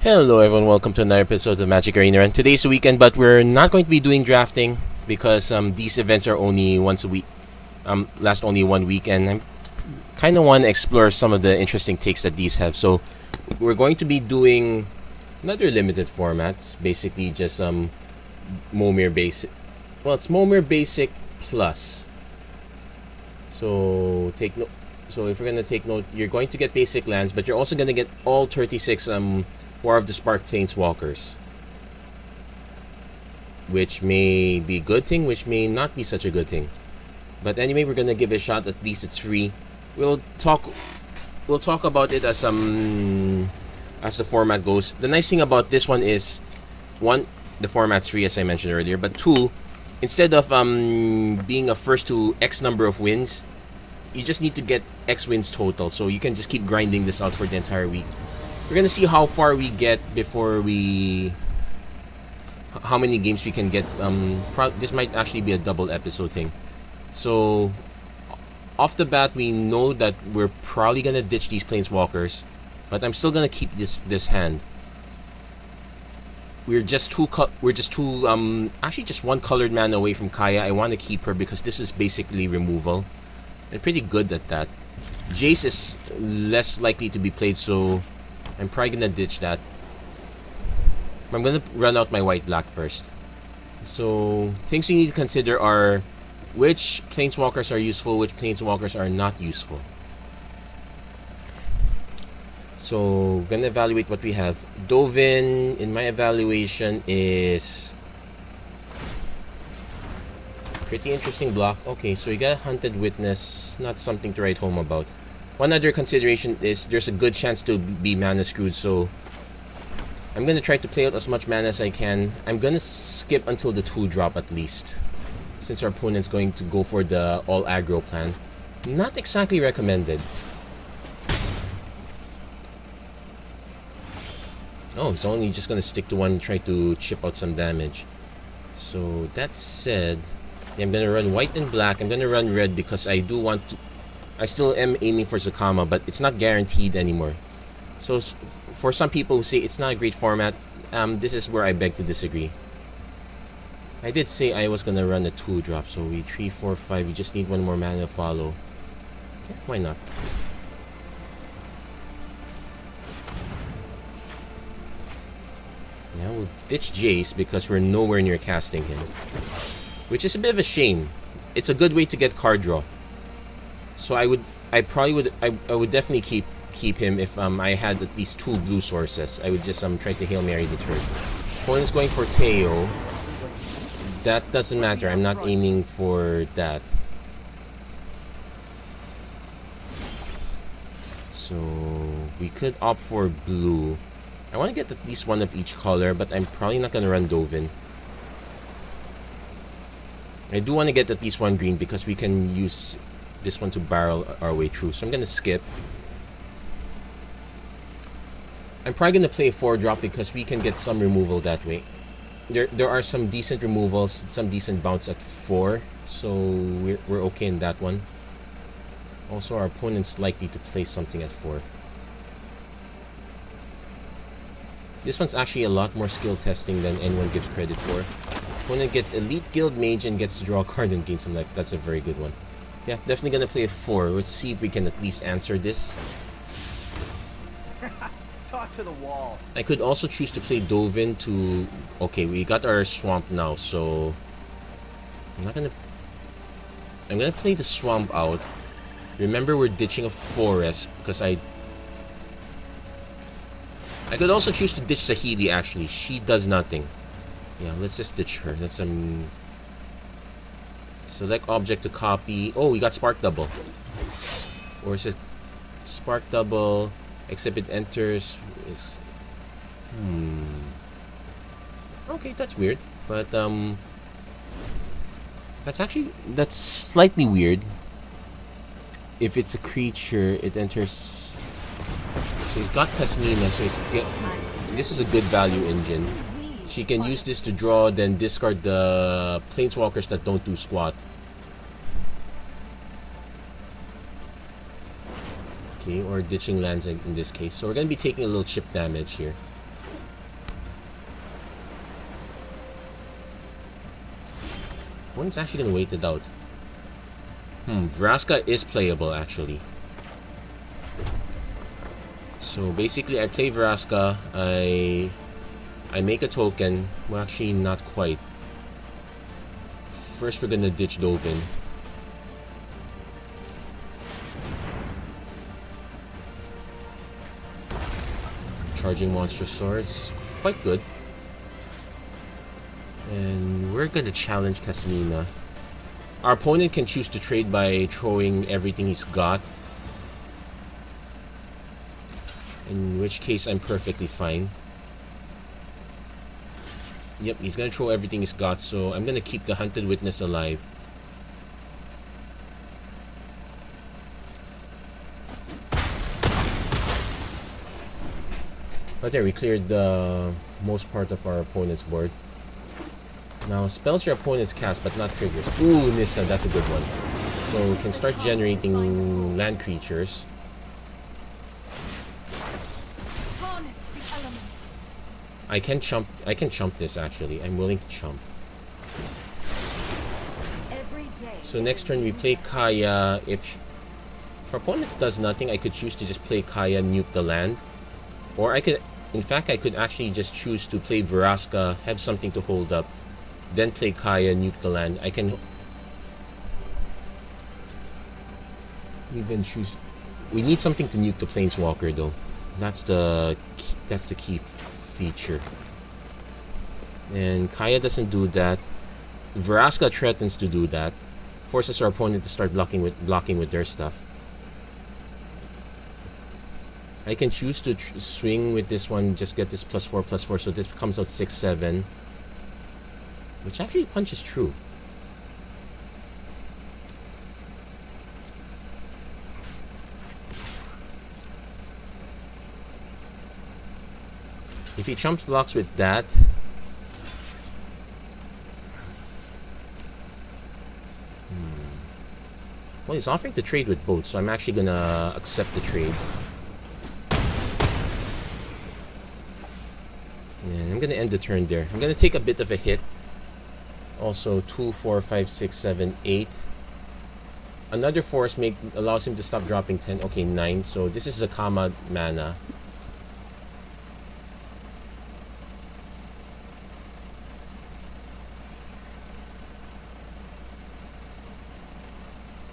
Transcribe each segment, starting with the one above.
Hello everyone, welcome to another episode of MTG Arena Run. Today's the weekend, but we're not going to be doing drafting because these events are only once a week, last only 1 week, and I kind of want to explore some of the interesting takes that these have. So we're going to be doing another limited format, basically just Momir Basic. Well, it's Momir Basic Plus. So take note. So if we're gonna take note, you're going to get basic lands, but you're also gonna get all 36 War of the Spark planeswalkers, which may be a good thing, which may not be such a good thing. But anyway, we're gonna give it a shot. At least it's free. We'll talk about it as the format goes. The nice thing about this one is, one, the format's free as I mentioned earlier, but two, instead of being a first to X number of wins, you just need to get X wins total, so you can just keep grinding this out for the entire week. We're gonna see how far we get before how many games we can get. This might actually be a double episode thing. So off the bat, we know that we're probably gonna ditch these planeswalkers, but I'm still gonna keep this hand. We're just actually just one colored mana away from Kaya. I want to keep her because this is basically removal. I'm pretty good at that. Jace is less likely to be played, so I'm probably gonna ditch that. I'm gonna run out my white-black first. So things we need to consider are which planeswalkers are useful, which planeswalkers are not useful. So gonna evaluate what we have. Dovin, in my evaluation, is pretty interesting block. Okay, so you got a Hunted Witness, not something to write home about. One other consideration is there's a good chance to be mana screwed, so I'm gonna try to play out as much mana as I can. I'm gonna skip until the 2-drop at least, since our opponent's going to go for the all aggro plan. Not exactly recommended. Oh, he's only just gonna stick to one and try to chip out some damage. So that said, yeah, I'm gonna run white and black. I'm gonna run red because I do want to. I still am aiming for Zakama, but it's not guaranteed anymore. So for some people who say it's not a great format, this is where I beg to disagree. I did say I was gonna run a 2-drop, so we 3, 4, 5. We just need one more mana to follow. Yeah, why not? Now we'll ditch Jace because we're nowhere near casting him, which is a bit of a shame. It's a good way to get card draw. So I would definitely keep him if I had at least 2 blue sources. I would just try to Hail Mary the turn. Opponent's going for Teo. That doesn't matter. I'm not aiming for that. So we could opt for blue. I want to get at least one of each color, but I'm probably not gonna run Dovin. I do want to get at least one green because we can use this one to barrel our way through. So I'm gonna skip. I'm probably gonna play a 4-drop because we can get some removal that way. There are some decent removals, some decent bounce at 4, so we're okay in that one. Also, our opponent's likely to play something at 4. This one's actually a lot more skill testing than anyone gives credit for. Opponent gets Elite Guild Mage and gets to draw a card and gain some life. That's a very good one. Yeah, definitely gonna play a 4. Let's see if we can at least answer this. Talk to the wall. I could also choose to play Dovin to... Okay, we got our swamp now, so... I'm gonna play the swamp out. Remember, we're ditching a forest because I could also choose to ditch Sahili, actually. She does nothing. Yeah, let's just ditch her. Let's select object to copy. Oh, we got Spark Double. Or is it Spark Double, except it enters... Okay, that's weird. But, that's slightly weird. If it's a creature, it enters... So he's got Tasmina, so this is a good value engine. She can use this to draw, then discard the planeswalkers that don't do squat. Okay, or ditching lands in this case. So we're going to be taking a little chip damage here. Opponent's actually gonna wait it out. Vraska is playable actually. So basically I play Vraska, I make a token. Well, actually not quite. First we're gonna ditch Dogen. Charging monster swords. Quite good. And we're gonna challenge Kasmina. Our opponent can choose to trade by throwing everything he's got. In which case I'm perfectly fine. Yep, he's gonna throw everything he's got, so I'm gonna keep the Hunted Witness alive. But there, we cleared the most part of our opponent's board. Now, spells your opponent's cast, but not triggers. Ooh, Nissa, that's a good one. So we can start generating land creatures. I can chump this actually. I'm willing to chump. So next turn we play Kaya. If our opponent does nothing, I could choose to just play Kaya, nuke the land. Or I could, in fact, I could actually just choose to play Vraska, have something to hold up, then play Kaya, nuke the land. I can even choose. We need something to nuke the Planeswalker though. That's the key feature. And Kaya doesn't do that. Vraska threatens to do that. Forces our opponent to start blocking with their stuff. I can choose to swing with this one, just get this +4/+4, so this comes out 6/7. Which actually punches true. If he chumps blocks with that, well, he's offering to trade with both, so I'm actually gonna accept the trade. And I'm gonna end the turn there. I'm gonna take a bit of a hit. Also, 2, 4, 5, 6, 7, 8. Another force allows him to stop dropping 10. Okay, 9. So this is Zakama mana.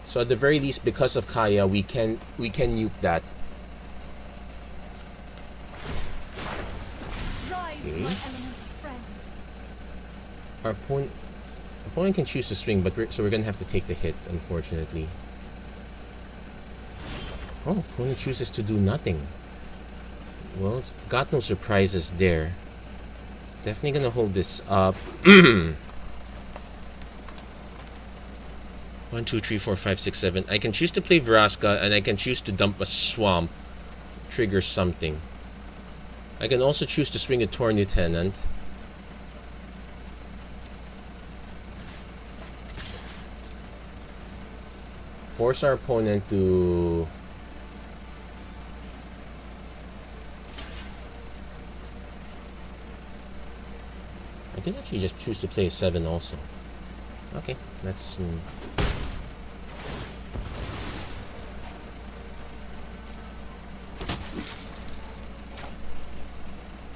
So at the very least, because of Kaya, we can nuke that. Okay. Our opponent can choose to swing, but we're gonna have to take the hit, unfortunately. Oh, opponent chooses to do nothing. Well, it's got no surprises there. Definitely gonna hold this up. 1, 2, 3, 4, 5, 6, 7. I can choose to play Vraska, and I can choose to dump a swamp. Trigger something. I can also choose to swing a Torn Lieutenant. Force our opponent to... I can actually just choose to play a 7 also. Okay, let's...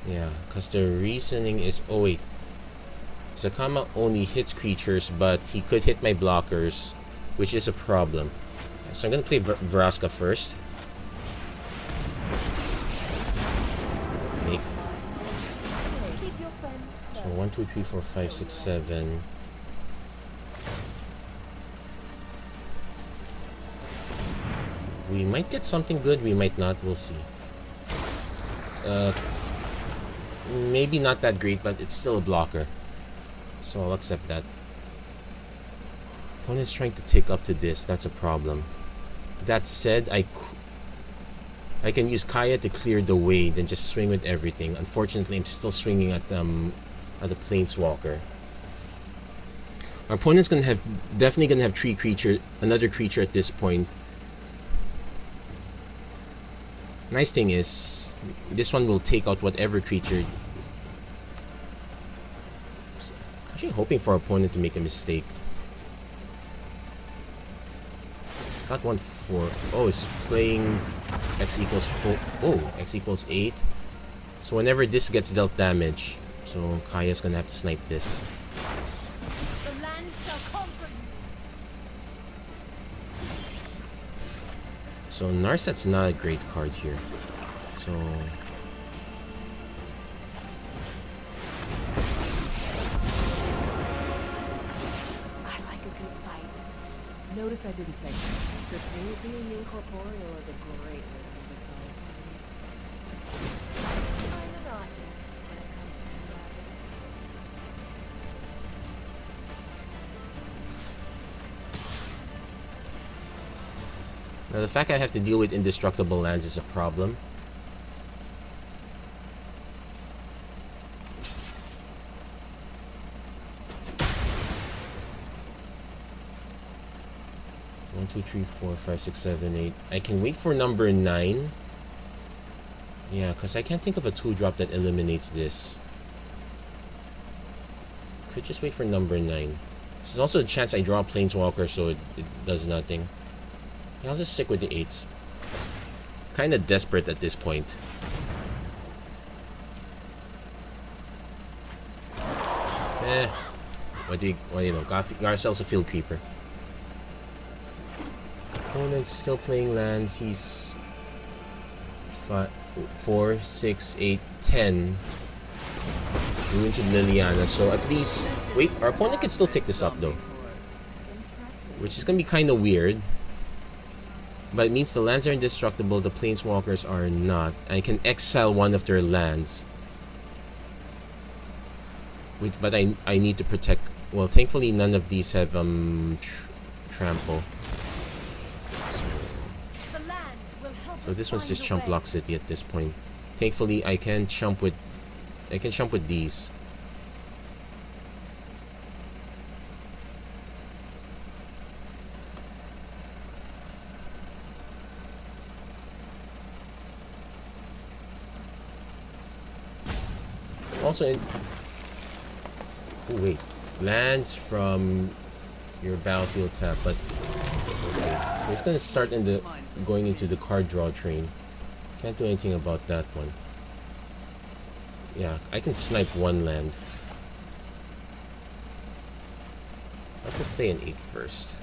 Yeah, because the reasoning is... Oh wait. Zakama only hits creatures, but he could hit my blockers, which is a problem. So I'm going to play Vraska first. Okay. So 1, 2, 3, 4, 5, 6, 7. We might get something good, we might not, we'll see. Maybe not that great, but it's still a blocker. So I'll accept that. Opponent's trying to tick up to this, that's a problem. That said, I can use Kaya to clear the way, then just swing with everything. Unfortunately, I'm still swinging at the Planeswalker. Our opponent's definitely gonna have another creature at this point. Nice thing is, this one will take out whatever creature. Actually hoping for our opponent to make a mistake. Got 1/4. Oh, it's playing X equals 4. Oh, X equals 8. So whenever this gets dealt damage, so Kaya's gonna have to snipe this. The land shall conquer you. So Narset's not a great card here. So I like a good fight. Notice I didn't say that being incorporeal is a great way to live a dull party. I'm an artist when it comes to magic. now the fact I have to deal with indestructible lands is a problem. One, two, three, 4, 5, 6, 7, 8. I can wait for number 9. Yeah, because I can't think of a 2-drop that eliminates this. Could just wait for number 9. There's also a chance I draw a planeswalker, so it does nothing. Yeah, I'll just stick with the 8s. Kind of desperate at this point. What do you know? Got ourselves a field creeper. Opponent's still playing lands. He's 4, 6, 8, 10. Drew into Liliana, so at least... Wait, our opponent can still take this up though. Which is gonna be kind of weird. But it means the lands are indestructible, the planeswalkers are not. I can exile one of their lands. But I need to protect... Well, thankfully none of these have trample. So this one's just chump block city at this point. Thankfully I can chump with these. Also oh wait, lands from your battlefield tap, but okay. So it's gonna start going into the card draw train. Can't do anything about that one. Yeah, I can snipe one land. I have to play an 8 first.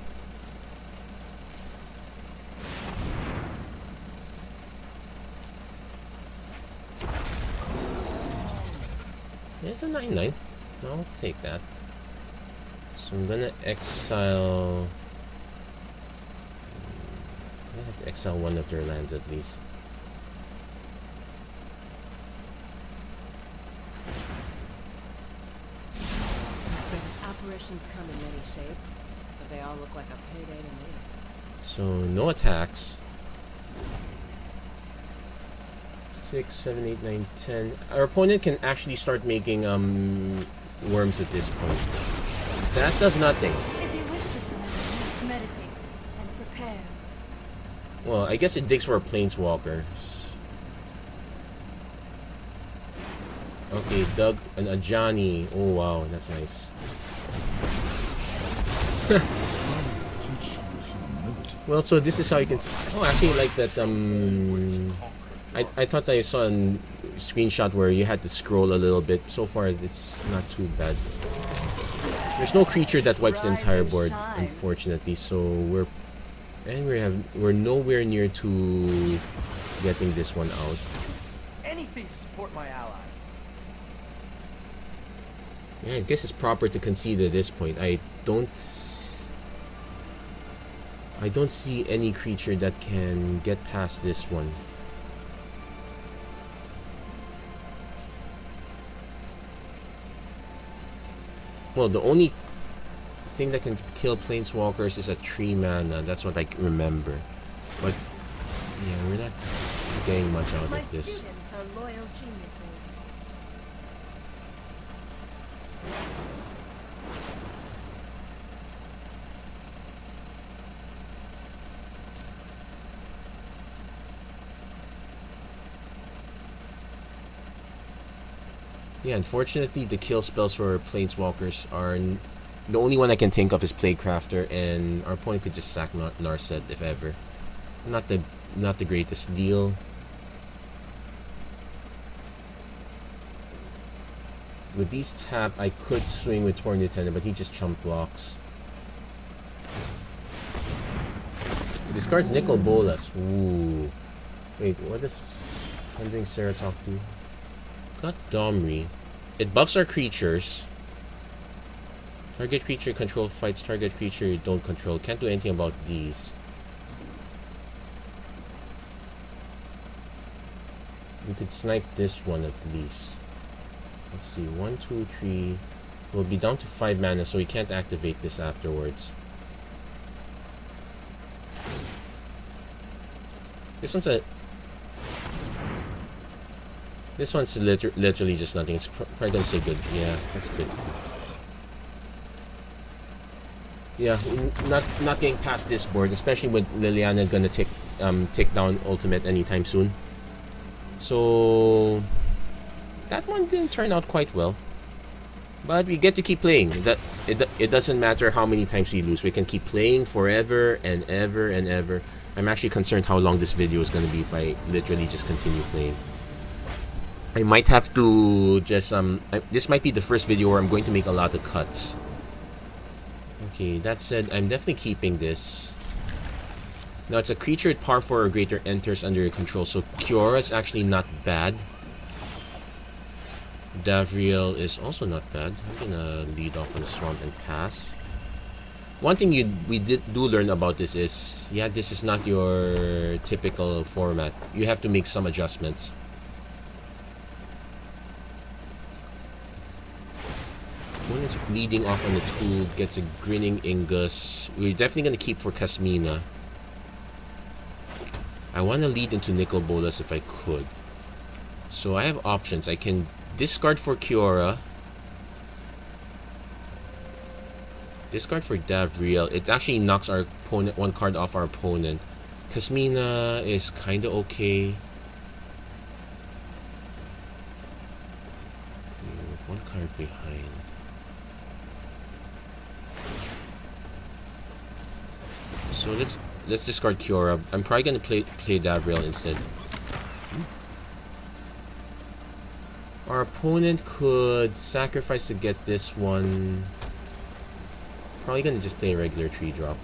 Yeah, it's a 9/9. I'll take that. So I'm gonna exile... I have to exile one of their lands at least. Apparitions come in many shapes, but they all look like a payday to me. So no attacks. 6, 7, 8, 9, 10. Our opponent can actually start making worms at this point. That does nothing. If you wish to surrender, meditate and prepare. Well, I guess it digs for a planeswalker. Okay, Doug and Ajani. Oh wow, that's nice. Well, so this is how you can... Oh, I actually like that, I thought I saw a screenshot where you had to scroll a little bit. So far, it's not too bad. There's no creature that wipes the entire board, unfortunately, so we're nowhere near to getting this one out. Anything to support my allies. Yeah, I guess it's proper to concede at this point. I don't see any creature that can get past this one. Well, the only thing that can kill planeswalkers is a 3 mana. That's what I remember. But yeah, we're not getting much out of this. Students are loyal geniuses. Yeah, unfortunately, the kill spells for planeswalkers are The only one I can think of is Playcrafter, and our opponent could just sack Narset if ever. Not the greatest deal. With these tap, I could swing with Tornado Tender, but he just chump blocks. Discards Nicol Bolas. Ooh. Wait, what does Thundering Ceratok do? Got Domri. It buffs our creatures. Target creature control fights target creature you don't control. Can't do anything about these. We could snipe this one at least. Let's see, 1, 2, 3. We'll be down to 5 mana, so we can't activate this afterwards. This one's literally just nothing. It's probably gonna say good. Yeah, that's good. Yeah, not getting past this board, especially with Liliana gonna take down ultimate anytime soon. So that one didn't turn out quite well, but we get to keep playing. It doesn't matter how many times we lose. We can keep playing forever and ever and ever. I'm actually concerned how long this video is gonna be if I literally just continue playing. I might have to just this might be the first video where I'm going to make a lot of cuts. Okay, that said, I'm definitely keeping this. Now, it's a creature at par 4 or greater enters under your control, so Kiora is actually not bad. Davriel is also not bad. I'm gonna lead off on Swamp and pass. One thing we do learn about this is, yeah, this is not your typical format. You have to make some adjustments. Opponent's leading off on the 2, gets a Grinning Ingus. We're definitely going to keep for Kasmina. I want to lead into Nicol Bolas if I could. So I have options. I can discard for Kiora. Discard for Davriel. It actually knocks our opponent, 1 card off our opponent. Kasmina is kind of okay. 1 card behind. So let's discard Kiora. I'm probably gonna play Davriel instead. Our opponent could sacrifice to get this one. Probably gonna just play a regular 3-drop.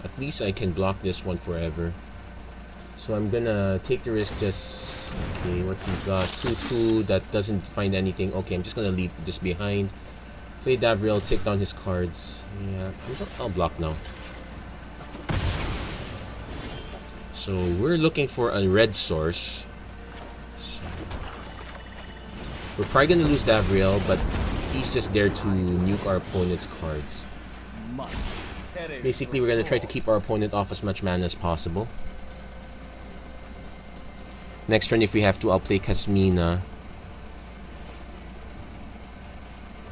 At least I can block this one forever. So I'm gonna take the risk. Just okay. What's he got? 2/2 that doesn't find anything. Okay, I'm just gonna leave this behind. Play Davriel, take down his cards. Yeah, I'll block now. So we're looking for a red source. So we're probably gonna lose Davriel, but he's just there to nuke our opponent's cards. Basically, we're gonna try to keep our opponent off as much mana as possible. Next turn, if we have to, I'll play Kasmina.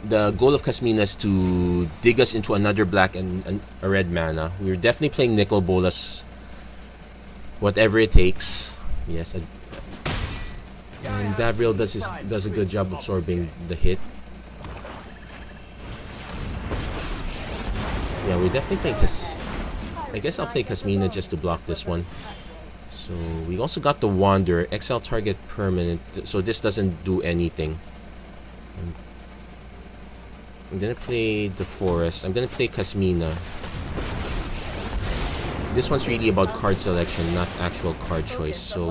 The goal of Kasmina is to dig us into another black and a red mana. We're definitely playing Nicol Bolas. Whatever it takes. Yes, and Davriel does a good job absorbing the hit. Yeah, we're definitely playing I guess I'll play Kasmina just to block this one. So we also got the Wanderer, exile target permanent, so this doesn't do anything. I'm gonna play the Forest. I'm gonna play Kasmina. This one's really about card selection, not actual card choice. So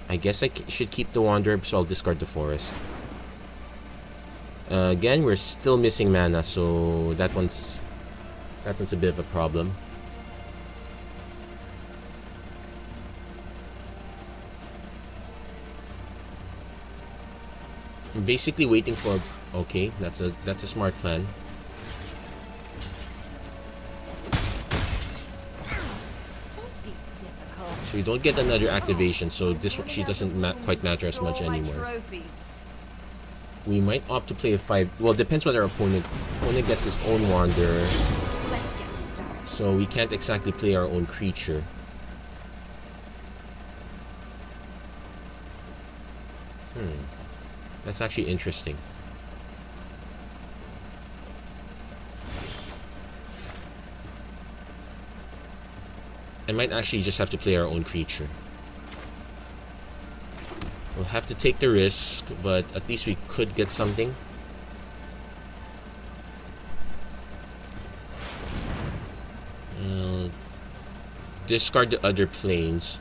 I guess I should keep the Wanderer, so I'll discard the Forest. Again, we're still missing mana, so that one's a bit of a problem. I'm basically waiting for. Okay, that's a smart plan. So we don't get another activation, so this she doesn't quite matter as much anymore. We might opt to play a 5. Well, it depends what our opponent gets his own Wanderer. So we can't exactly play our own creature. That's actually interesting. I might actually just have to play our own creature. We'll have to take the risk, but at least we could get something. Discard the other planes.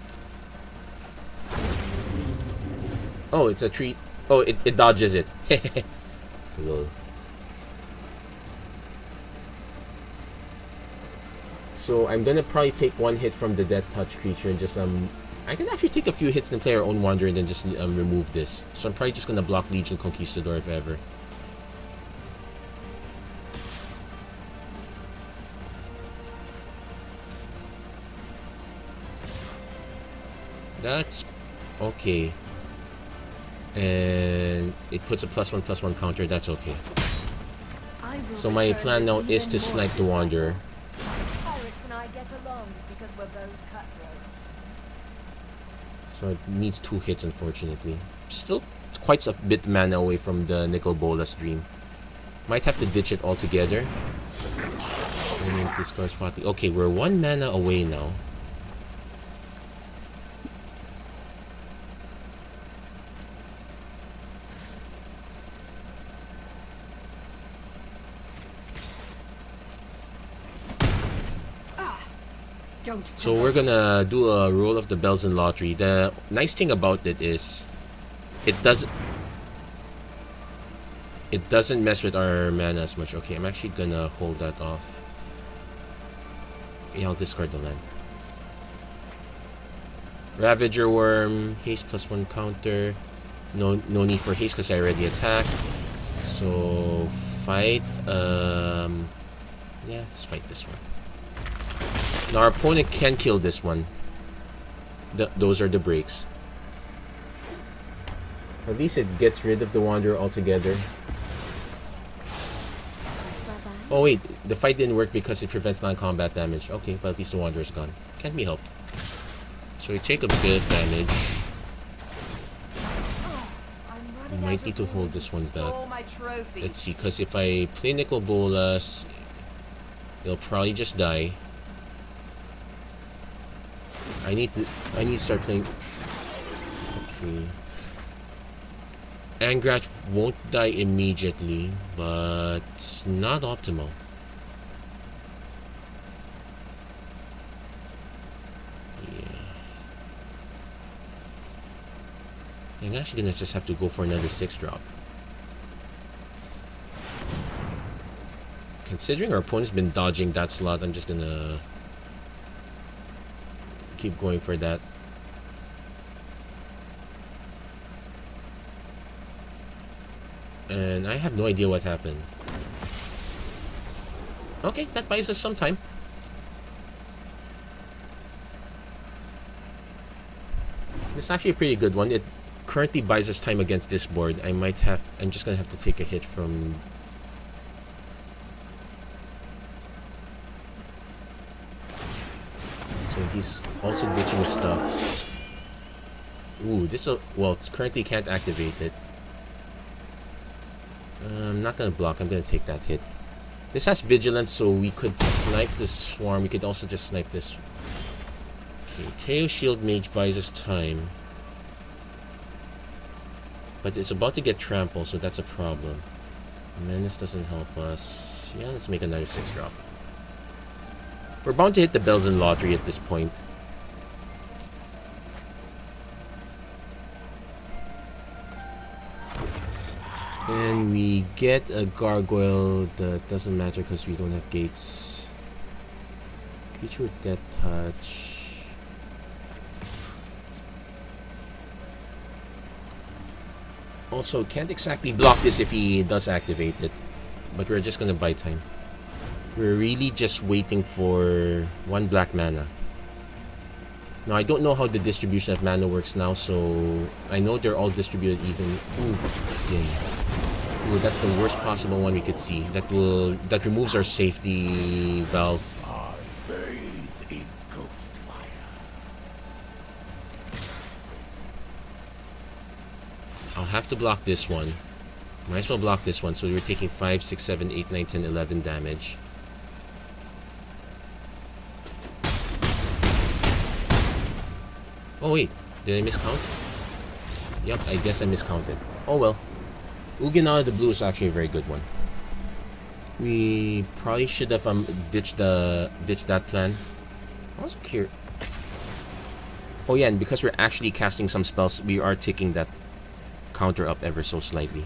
Oh, it's a tree. Oh, it dodges it. Lol. So I'm gonna probably take one hit from the Death Touch creature and just I can actually take a few hits and play our own Wanderer and then just remove this. So I'm probably just gonna block Legion Conquistador if ever. That's okay. And it puts a +1/+1 counter, that's okay. So my plan now is to snipe the Wanderer. Pirates and I get along because we're both cutthroats. So it needs 2 hits, unfortunately. Still quite a bit mana away from the Nicol Bolas Dream. Might have to ditch it altogether. Okay, we're 1 mana away now. So we're gonna do a roll of the Bells and Lottery. The nice thing about it is it doesn't mess with our mana as much. Okay, I'm actually gonna hold that off. Yeah, I'll discard the land. Ravager Worm, haste +1 counter. No need for haste because I already attacked. So fight. Yeah, let's fight this one. Now our opponent can kill this one. Those are the breaks. At least it gets rid of the Wanderer altogether. Oh wait, the fight didn't work because it prevents non-combat damage. Okay, but at least the Wanderer's gone. Can't be helped. So we take a bit of damage. We might need to hold this one back. Let's see, because if I play Nicol Bolas, it'll probably just die. I need to start playing. Okay. Angrat won't die immediately, but it's not optimal. Yeah. I'm actually gonna just have to go for another 6-drop. Considering our opponent's been dodging that slot, I'm just gonna keep going for that. And I have no idea what happened. Okay, that buys us some time. This is actually a pretty good one. It currently buys us time against this board. I'm just gonna have to take a hit from. So he's also ditching stuff. Ooh, well, currently can't activate it. I'm not gonna block, I'm gonna take that hit. This has vigilance, so we could snipe this swarm. We could also just snipe this. Okay, Chaos Shield Mage buys us time. But it's about to get trampled, so that's a problem. Menace doesn't help us. Yeah, let's make another 6-drop. We're bound to hit the Bells and Lottery at this point. And we get a Gargoyle that doesn't matter because we don't have gates. Creature with Death Touch. Also, can't exactly block this if he does activate it. But we're just gonna buy time. We're really just waiting for 1 black mana. Now, I don't know how the distribution of mana works now, so I know they're all distributed even. Ooh, again. Ooh, that's the worst possible one we could see. That removes our safety valve. I bathe in ghost fire. I'll have to block this one. Might as well block this one. So we're taking 5, 6, 7, 8, 9, 10, 11 damage. Oh wait, did I miscount? Yep, I guess I miscounted. Oh well. Ugin out of the blue is actually a very good one. We probably should have ditched that plan. I was curious. Oh yeah, and because we're actually casting some spells, we are taking that counter up ever so slightly.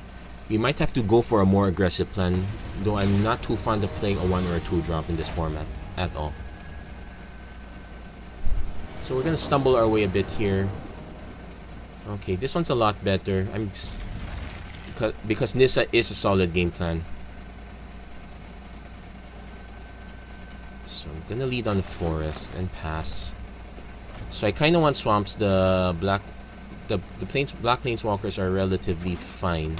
We might have to go for a more aggressive plan, though I'm not too fond of playing a 1 or a 2 drop in this format at all. So we're gonna stumble our way a bit here. Okay, this one's a lot better. Because Nissa is a solid game plan. So I'm gonna lead on the forest and pass. So I kind of want swamps. The black planeswalkers are relatively fine.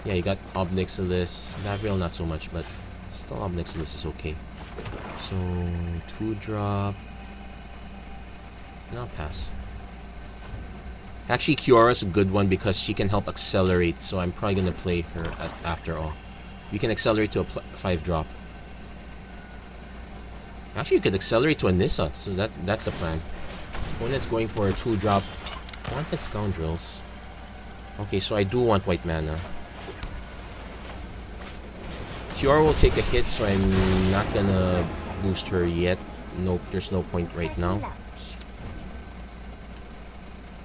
Yeah, you got Obnixilis. Lavriel not so much, but still Obnixilis is okay. So 2 drop. I'll pass. Actually, Kiora's a good one because she can help accelerate, so I'm probably gonna play her after all. We can accelerate to a 5 drop. Actually, you could accelerate to a Nissa, so that's the plan. Opponent's going for a 2 drop. Wanted Scoundrels. Okay, so I do want white mana. Kiora will take a hit, so I'm not gonna boost her yet. Nope, there's no point right now.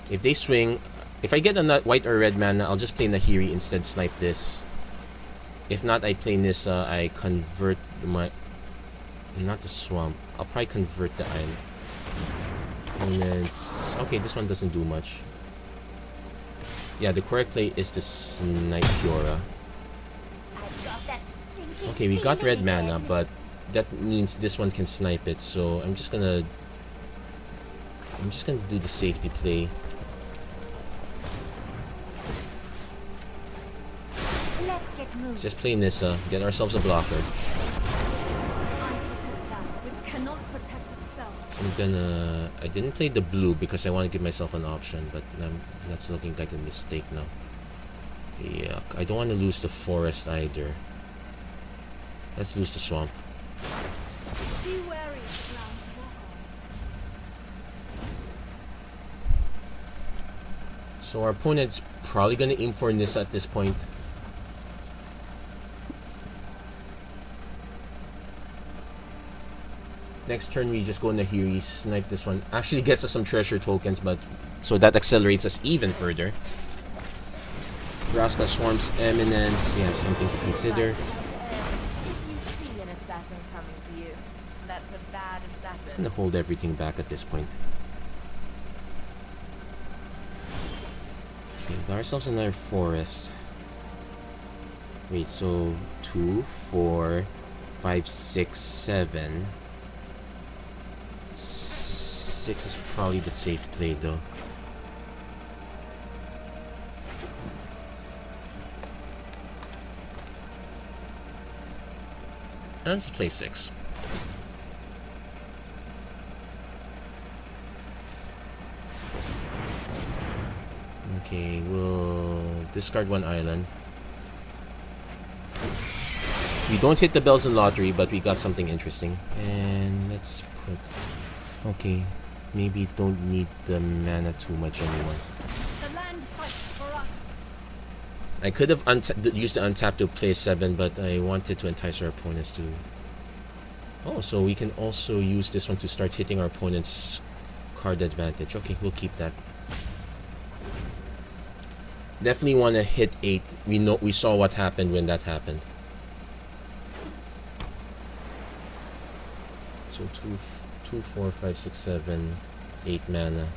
If they swing, if I get a white or red mana, I'll just play Nahiri instead, snipe this. If not, I play Nissa, I convert my... Not the swamp. I'll probably convert the island. Opponents... Okay, this one doesn't do much. Yeah, the correct play is to snipe Kiora. Okay, we got red mana, but that means this one can snipe it, so I'm just gonna do the safety play. Just play Nissa, get ourselves a blocker. So I'm gonna... I didn't play the blue because I want to give myself an option, but that's looking like a mistake now. Yuck. I don't want to lose the forest either. Let's lose the swamp. So our opponent's probably gonna aim for Nissa at this point. Next turn we just go Nahiri, snipe this one. Actually gets us some treasure tokens, but so that accelerates us even further. Vraska Swarm's Eminence, yeah, something to consider. Just gonna hold everything back at this point. Okay, got ourselves another forest. Wait, so 2, 4, 5, 6, 7. 6 is probably the safe play though. Let's play 6. Okay, we'll discard 1 island. We don't hit the bells in lottery, but we got something interesting. And let's put... Okay, maybe don't need the mana too much anymore. The land fights for us. I could have used the untap to play 7, but I wanted to entice our opponents to... Oh, so we can also use this one to start hitting our opponent's card advantage. Okay, we'll keep that. Definitely want to hit 8. We saw what happened when that happened. So 2, 4, 5, 6, 7, 8 mana.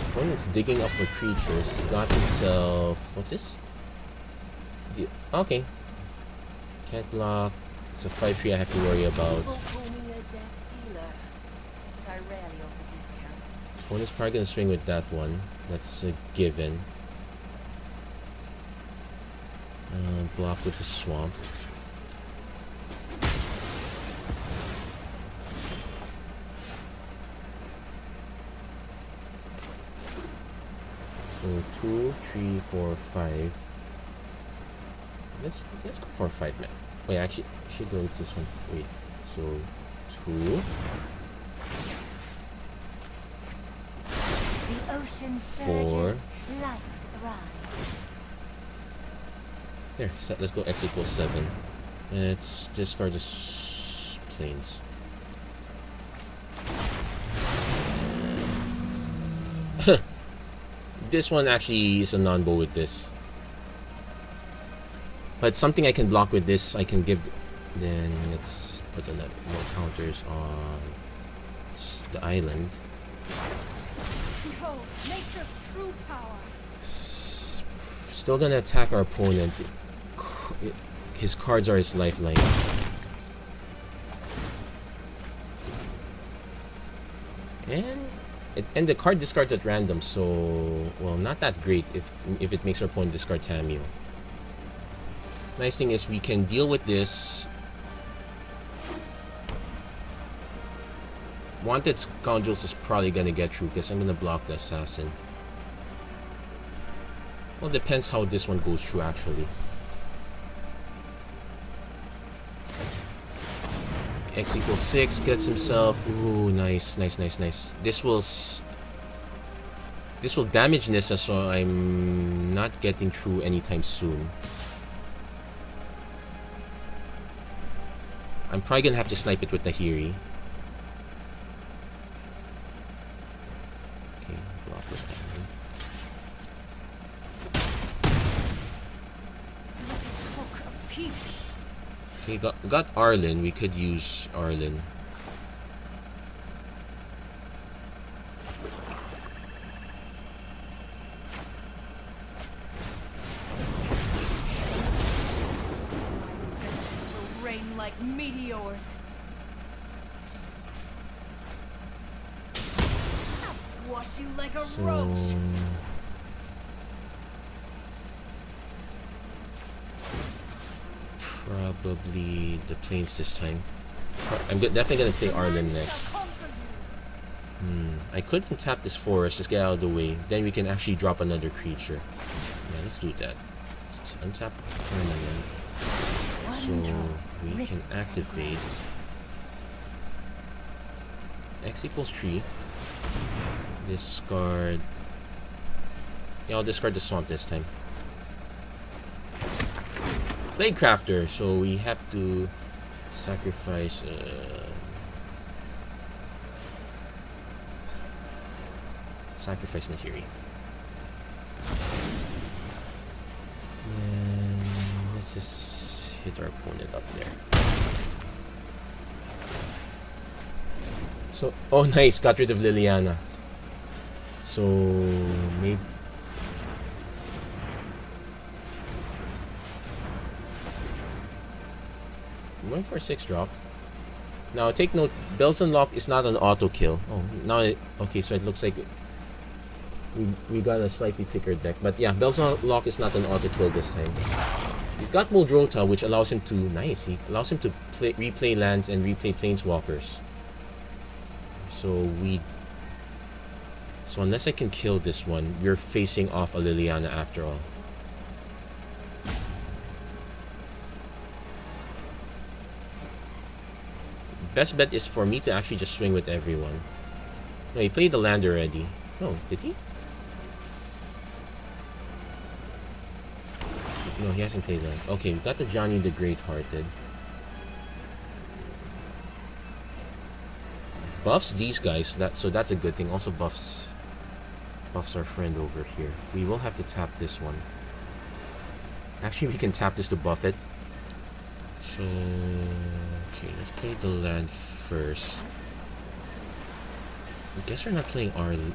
Opponent's digging up for creatures. Got himself... What's this? Okay. Can't block. It's a 5-3 I have to worry about. Opponent's probably gonna swing with that one. That's a given. Block with the swamp. So 2, 3, 4, 5. Let's go for 5 man. Wait, actually, I should go with this one. Wait. So 2. The ocean 4. surges, life thrives. There. So let's go X equals 7. Let's discard this planes. This one actually is a non-bow with this. But something I can block with this, I can give... Then let's put another more counters on the island. Behold, nature's true power. Still gonna attack our opponent. His cards are his lifeline. And the card discards at random, so well, not that great if it makes our opponent discard Tamio. Nice thing is we can deal with this. Wanted Scoundrels is probably gonna get through because I'm gonna block the assassin. Well, depends how this one goes through actually. X equals 6 gets himself. Ooh, nice. This will damage Nissa, so I'm not getting through anytime soon. I'm probably gonna have to snipe it with Nahiri. Okay, block with that. Let us talk of peace. Okay, got Arlen. We could use Arlen. Will rain like meteors. I'll squash you like a roach. Probably the planes this time. I'm definitely gonna play Arlen next. I could untap this forest, just get out of the way. Then we can actually drop another creature. Yeah, let's do that. Let's untap the permanent. So we can activate X equals 3. Discard. Yeah, I'll discard the swamp this time. Plaguecrafter, so we have to sacrifice sacrifice Nahiri. And let's just hit our opponent up there. So, oh nice, got rid of Liliana. So maybe going for a 6-drop. Now take note, Bells Unlock is not an auto kill. Oh, now okay, so it looks like we got a slightly thicker deck. But yeah, Bells Unlock is not an auto kill this time. He's got Muldrota, which allows him to he allows him to replay lands and replay planeswalkers. So unless I can kill this one, we're facing off a Liliana after all. Best bet is for me to actually just swing with everyone. No, he played the land already. No, did he? No, he hasn't played land. Okay, we got the Johnny the Great-Hearted. Buffs these guys, so that's a good thing. Also buffs our friend over here. We will have to tap this one. Actually, we can tap this to buff it. So okay, let's play the land first. I guess we're not playing Arlen.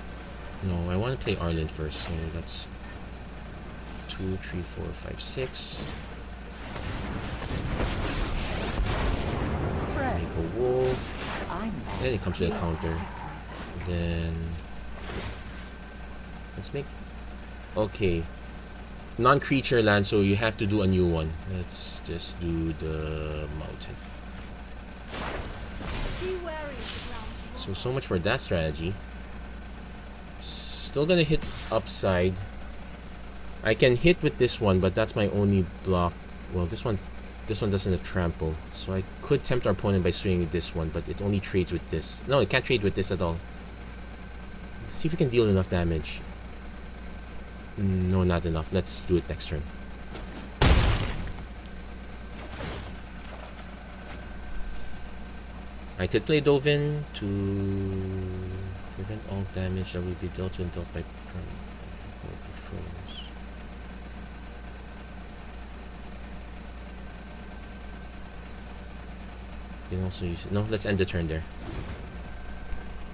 No, I want to play Arlen first. So that's 2, 3, 4, 5, 6. Make a wolf. Then it comes to the counter. Then let's make okay. Non-creature land, so you have to do a new one. Let's just do the mountain. So much for that strategy. Still gonna hit upside. I can hit with this one, but that's my only block. Well, this one doesn't have trample, so I could tempt our opponent by swinging with this one, but it only trades with this. No, it can't trade with this at all. Let's see if we can deal enough damage. No, not enough. Let's do it next turn. I could play Dovin to prevent all damage that will be dealt to and dealt by controls. You can also use it. No, let's end the turn there.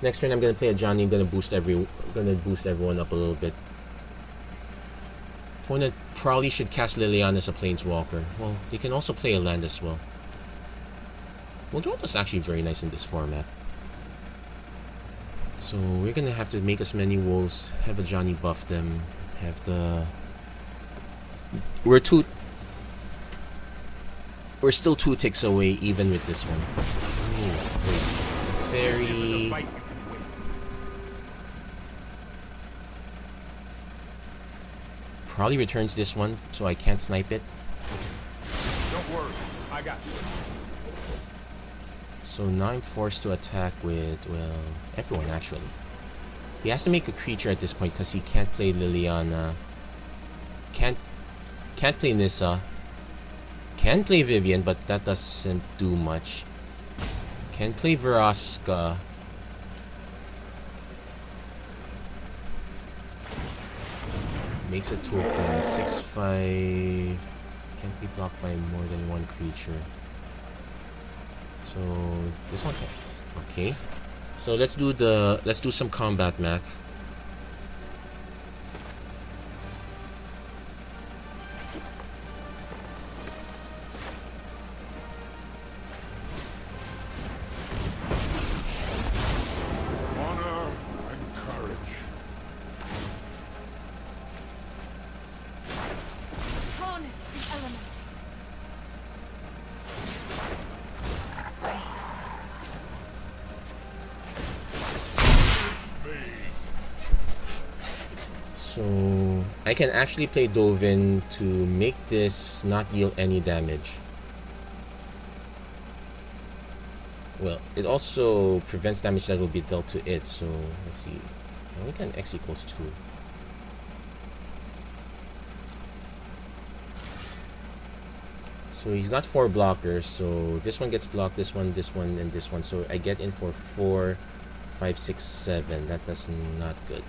Next turn I'm gonna play a Johnny. I'm gonna boost everyone up a little bit. Opponent probably should cast Liliana as a planeswalker. Well, they can also play a land as well. Well, draw is actually very nice in this format. So we're gonna have to make as many wolves, have a Johnny buff them, have the... We're still 2 ticks away even with this one. Ooh, wait. It's a fairy... Probably returns this one, so I can't snipe it. Don't worry, I got you. So now I'm forced to attack with, well, everyone actually. He has to make a creature at this point because he can't play Liliana. Can't play Nissa. Can play Vivian, but that doesn't do much. Can play Vraska. Makes a token. 6/5. Can't be blocked by more than one creature. So this one can. Okay. So let's do some combat math. Honor and courage. Harness the elements. So I can actually play Dovin to make this not deal any damage. Well, it also prevents damage that will be dealt to it, so let's see. We can X equals 2. So he's got 4 blockers, so this one gets blocked, this one, and this one. So I get in for 4, 5, 6, 7. That does not good.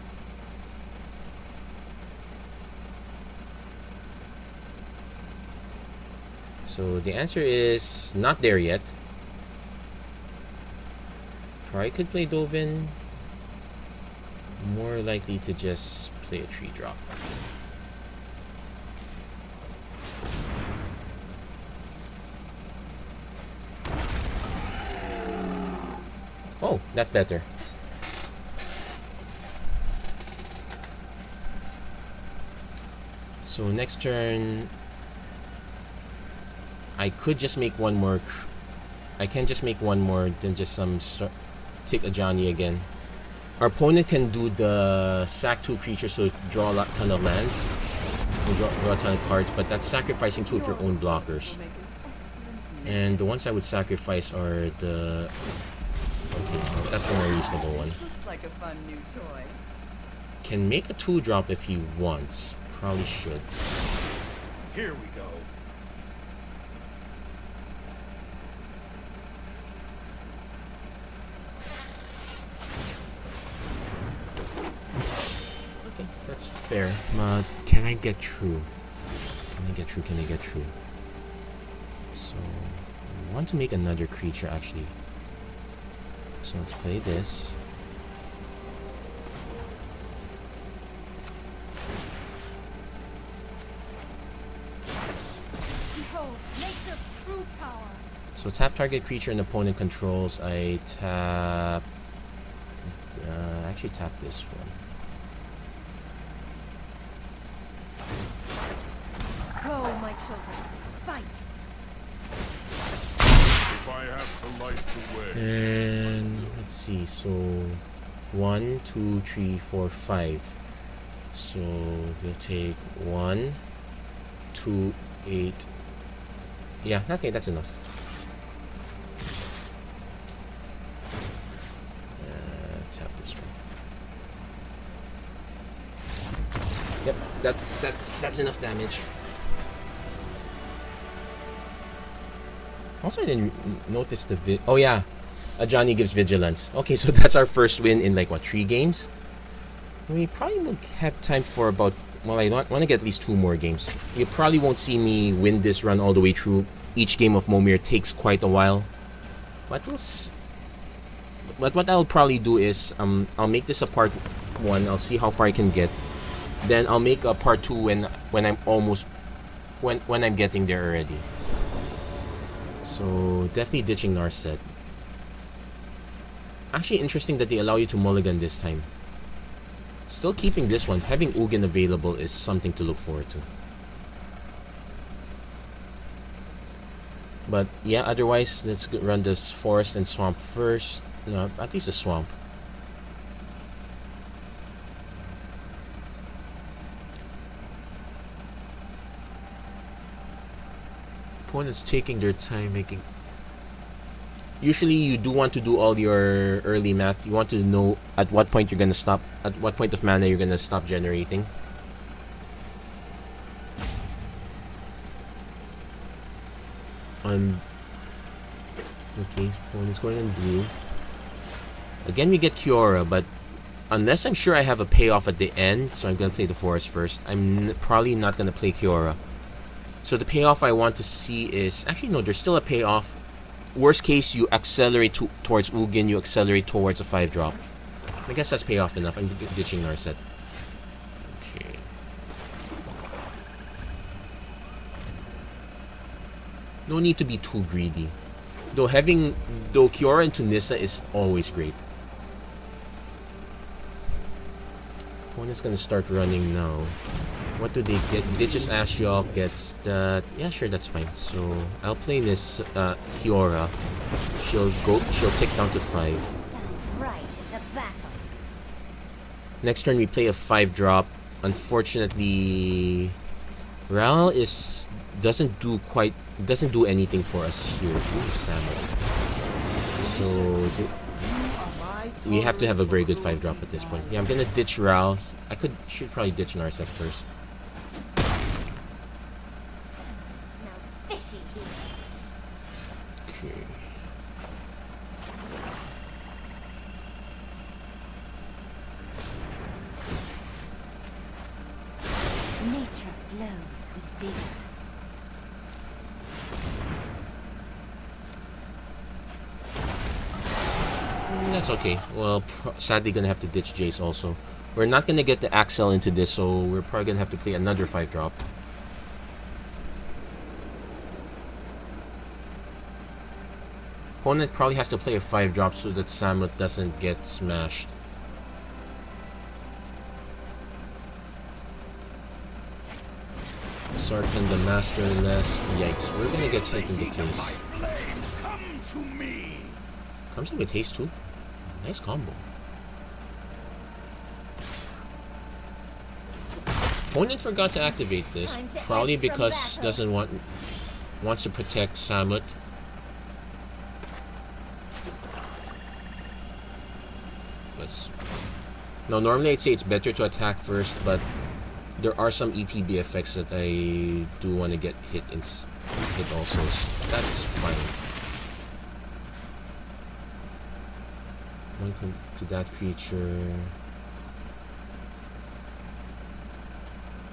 So the answer is not there yet. Probably could play Dovin. More likely to just play a 3-drop. Oh, that's better. So next turn I could just make one more. I can just make one more, then just take a Johnny again. Our opponent can do the sack 2 creatures, so draw a ton of lands, and draw a ton of cards, but that's sacrificing 2 of your own blockers. And the ones I would sacrifice are the... Okay, that's a more reasonable one. Looks like a fun new toy. Can make a 2-drop if he wants. Probably should. Here we go. Okay, that's fair. Can I get through? Can I get through? Can I get through? So, I want to make another creature actually. So let's play this. Behold, nature's true power. So tap target creature an opponent controls. I tap... actually tap this one. Go, my children. Fight. If I have to light the way. And let's see, so 1, 2, 3, 4, 5. So we'll take 1, 2, 8. Yeah, okay, that's enough. Tap this one. Yep, that's enough damage. Also, I didn't notice the oh yeah, Johnny gives vigilance. Okay, so that's our first win in like what, 3 games? We probably will have time for about, well, I want to get at least 2 more games. You probably won't see me win this run all the way through. Each game of Momir takes quite a while. But but what I'll probably do is I'll make this a part 1. I'll see how far I can get. Then I'll make a part 2 when I'm almost when I'm getting there already. So definitely ditching Narset. Actually interesting that they allow you to mulligan this time. Still keeping this one. Having Ugin available is something to look forward to. But yeah, otherwise let's run this forest and swamp first. No, at least a swamp. Opponents taking their time making. Usually you do want to do all your early math. You want to know at what point you're gonna stop, at what point of mana you're gonna stop generating. Okay, opponent's going on blue. Again we get Kiora, but unless I'm sure I have a payoff at the end, so I'm gonna play the forest first. I'm probably not gonna play Kiora. So the payoff I want to see is... Actually, no, there's still a payoff. Worst case, you accelerate towards Ugin, you accelerate towards a 5-drop. I guess that's payoff enough. I'm ditching Narset. Okay. No need to be too greedy. Though Kiora into Nissa is always great. Opponent's gonna start running now. What do they get? Ditches Ashiok, gets that. Yeah, sure, that's fine. So I'll play this Kiora. She'll tick down to 5. Right into battle. Next turn we play a 5-drop. Unfortunately, Ral doesn't do anything for us here. Ooh, Samuel. So we have to have a very good 5-drop at this point. Yeah, I'm gonna ditch Ral. Should probably ditch Narset first. Smells fishy here. Okay. Nature flows with vigor. That's okay. Well, sadly gonna have to ditch Jace also. We're not gonna get the Axel into this, so we're probably gonna have to play another 5-drop. Opponent probably has to play a 5-drop so that Samut doesn't get smashed. Sarkhan the Masterless. Yikes, we're gonna get hit in the face. Come to me. Comes in with haste too. Nice combo. Opponent forgot to activate this, probably because wants to protect Samut. No, normally I'd say it's better to attack first, but there are some ETB effects that I do want to get hit also. So that's fine. One to that creature.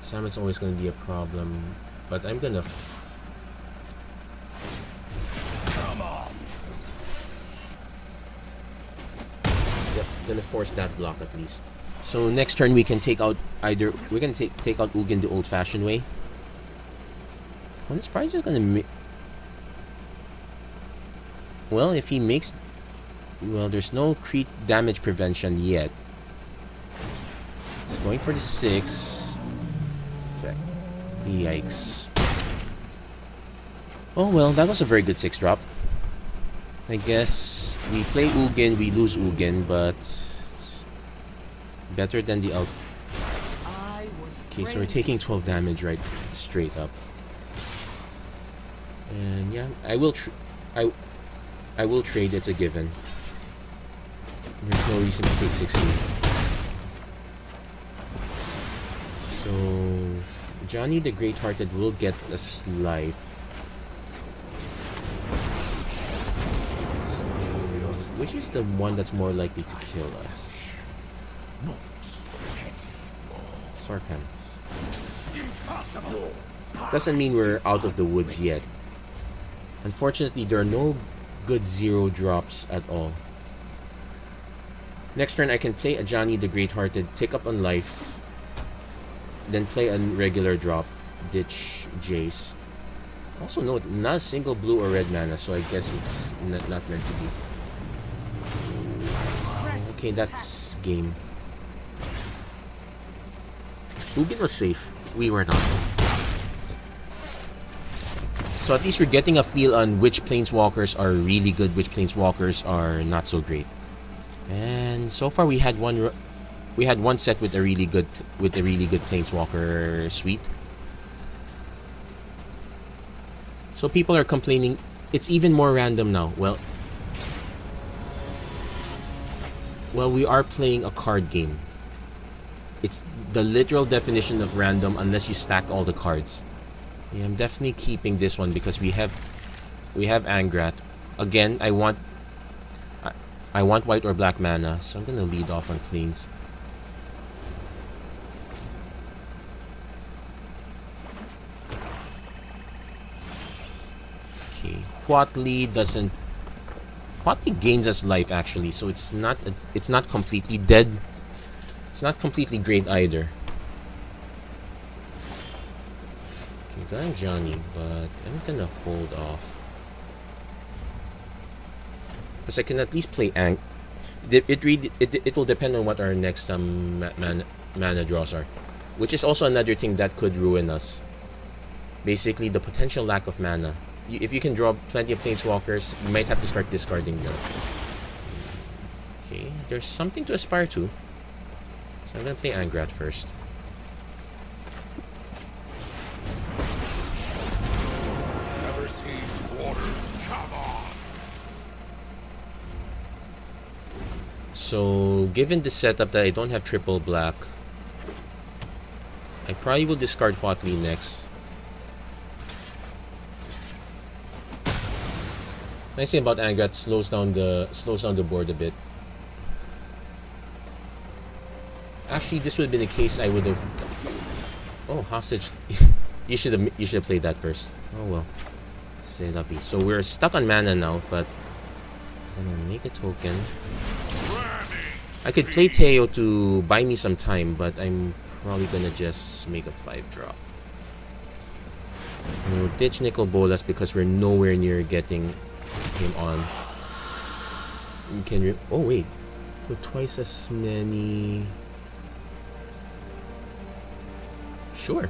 Samut's always going to be a problem, but I'm gonna. Come on. Yep, gonna force that block at least. So next turn we can take out we're gonna take out Ugin the old-fashioned way. Well, it's probably just gonna well, if he makes, well, there's no crit damage prevention yet. It's going for the 6. Effect. Yikes. Oh well, that was a very good 6-drop. I guess we play Ugin, we lose Ugin, but it's better than the out. I Okay, so we're taking 12 damage right straight up. And yeah, I will trade, it's a given. There's no reason to take 16. So Johnny the Great-Hearted will get us life. So, which is the one that's more likely to kill us? Sarkhan. Doesn't mean we're out of the woods yet. Unfortunately, there are no good 0 drops at all. Next turn, I can play a Johnny the Great-Hearted, take up on life, then play a regular drop, ditch Jace. Also note, not a single blue or red mana, so I guess it's not meant to be. Okay, that's game. Ugin was safe. We were not. So at least we're getting a feel on which planeswalkers are really good, which planeswalkers are not so great. And so far we had one set with a really good planeswalker suite. So people are complaining it's even more random now. Well, we are playing a card game. It's the literal definition of random unless you stack all the cards. Yeah, I'm definitely keeping this one because we have Angrat. Again, I want white or black mana, so I'm gonna lead off on cleans. Okay, Huatli gains us life actually, so it's not completely dead. It's not completely great either. Okay, going Johnny, but I'm gonna hold off. Because I can at least play it will depend on what our next mana draws are. Which is also another thing that could ruin us. Basically, the potential lack of mana. If you can draw plenty of planeswalkers, you might have to start discarding them. Okay, there's something to aspire to. So I'm gonna play Angrat first. Never seen water. Come on. So, given the setup that I don't have triple black, I probably will discard Huatli next. Nice thing about Angrat, slows down the board a bit. Actually, this would have been the case I would have. Oh, hostage! you should have played that first. Oh well, c'est la vie. So we're stuck on mana now, but I'm gonna make a token. I could play Teo to buy me some time, but I'm probably gonna just make a 5-drop. No, ditch Nicol Bolas because we're nowhere near getting him on. You can oh wait, put twice as many. Sure.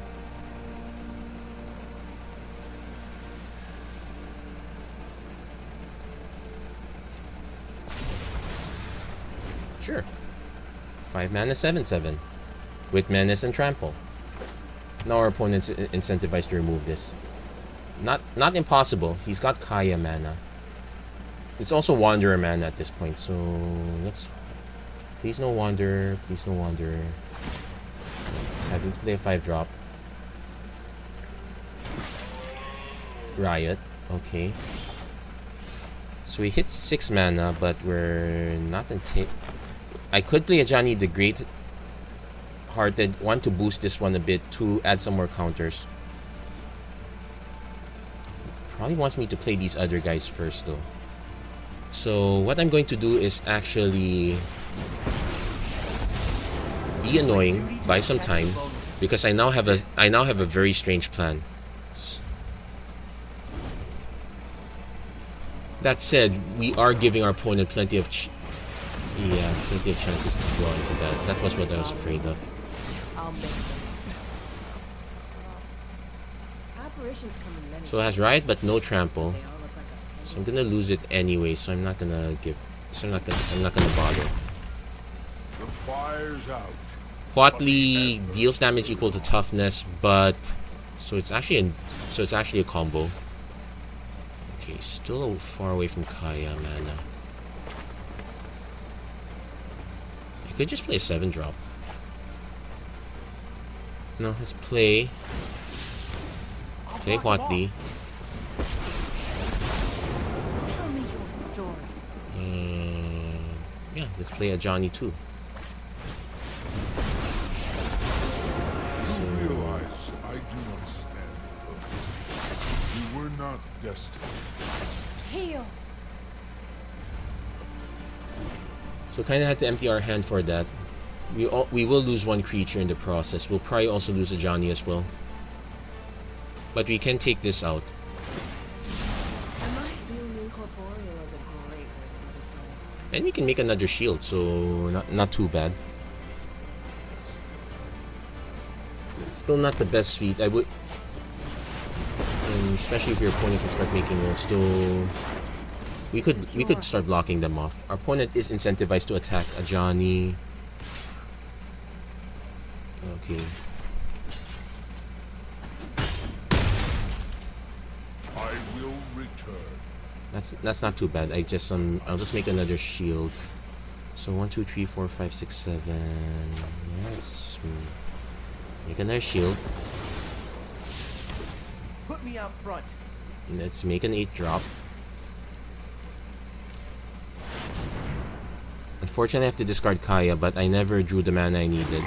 Sure. 5 mana 7/7 with Menace and Trample. Now our opponent's incentivized to remove this. Not impossible. He's got Kaya mana. It's also Wanderer mana at this point, so let's. Please no Wanderer. Please no Wanderer. Just having to play a 5-drop. Riot. Okay. So we hit 6 mana, but we're not in tape. I could play a Johnny the Great-Hearted. 1 to boost this one a bit, 2 add some more counters. Probably wants me to play these other guys first though. So what I'm going to do is actually be annoying, buy some time, because I now have a very strange plan. That said, we are giving our opponent plenty of chances to draw into that. That was what I was afraid of. I'll make those. Apparitions come in many So it has Riot but no Trample. They all look like a So I'm gonna lose it anyway, so I'm not gonna bother. The fire's out. Huatli deals damage equal to toughness, but so it's actually a combo. Okay, still far away from Kaya mana. I could just play a 7-drop. No, let's play Huatli. Tell me your story. Yeah, let's play a Johnny too. You realize I do understand it, though. We were not destined. Heal. So kind of had to empty our hand for that. We will lose one creature in the process. We'll probably also lose a Johnny as well. But we can take this out. I might view incorporeal as a great way to live a And we can make another shield, so not too bad. Still not the best feat. I would, and especially if your opponent can start making rolls. Though we could start blocking them off. Our opponent is incentivized to attack a Johnny. Okay. I will return. That's not too bad. I'll just make another shield. So 1, 2, 3, 4, 5, 6, 7. Let's make another shield. Put me out front. Let's make an 8-drop. Unfortunately, I have to discard Kaya, but I never drew the mana I needed.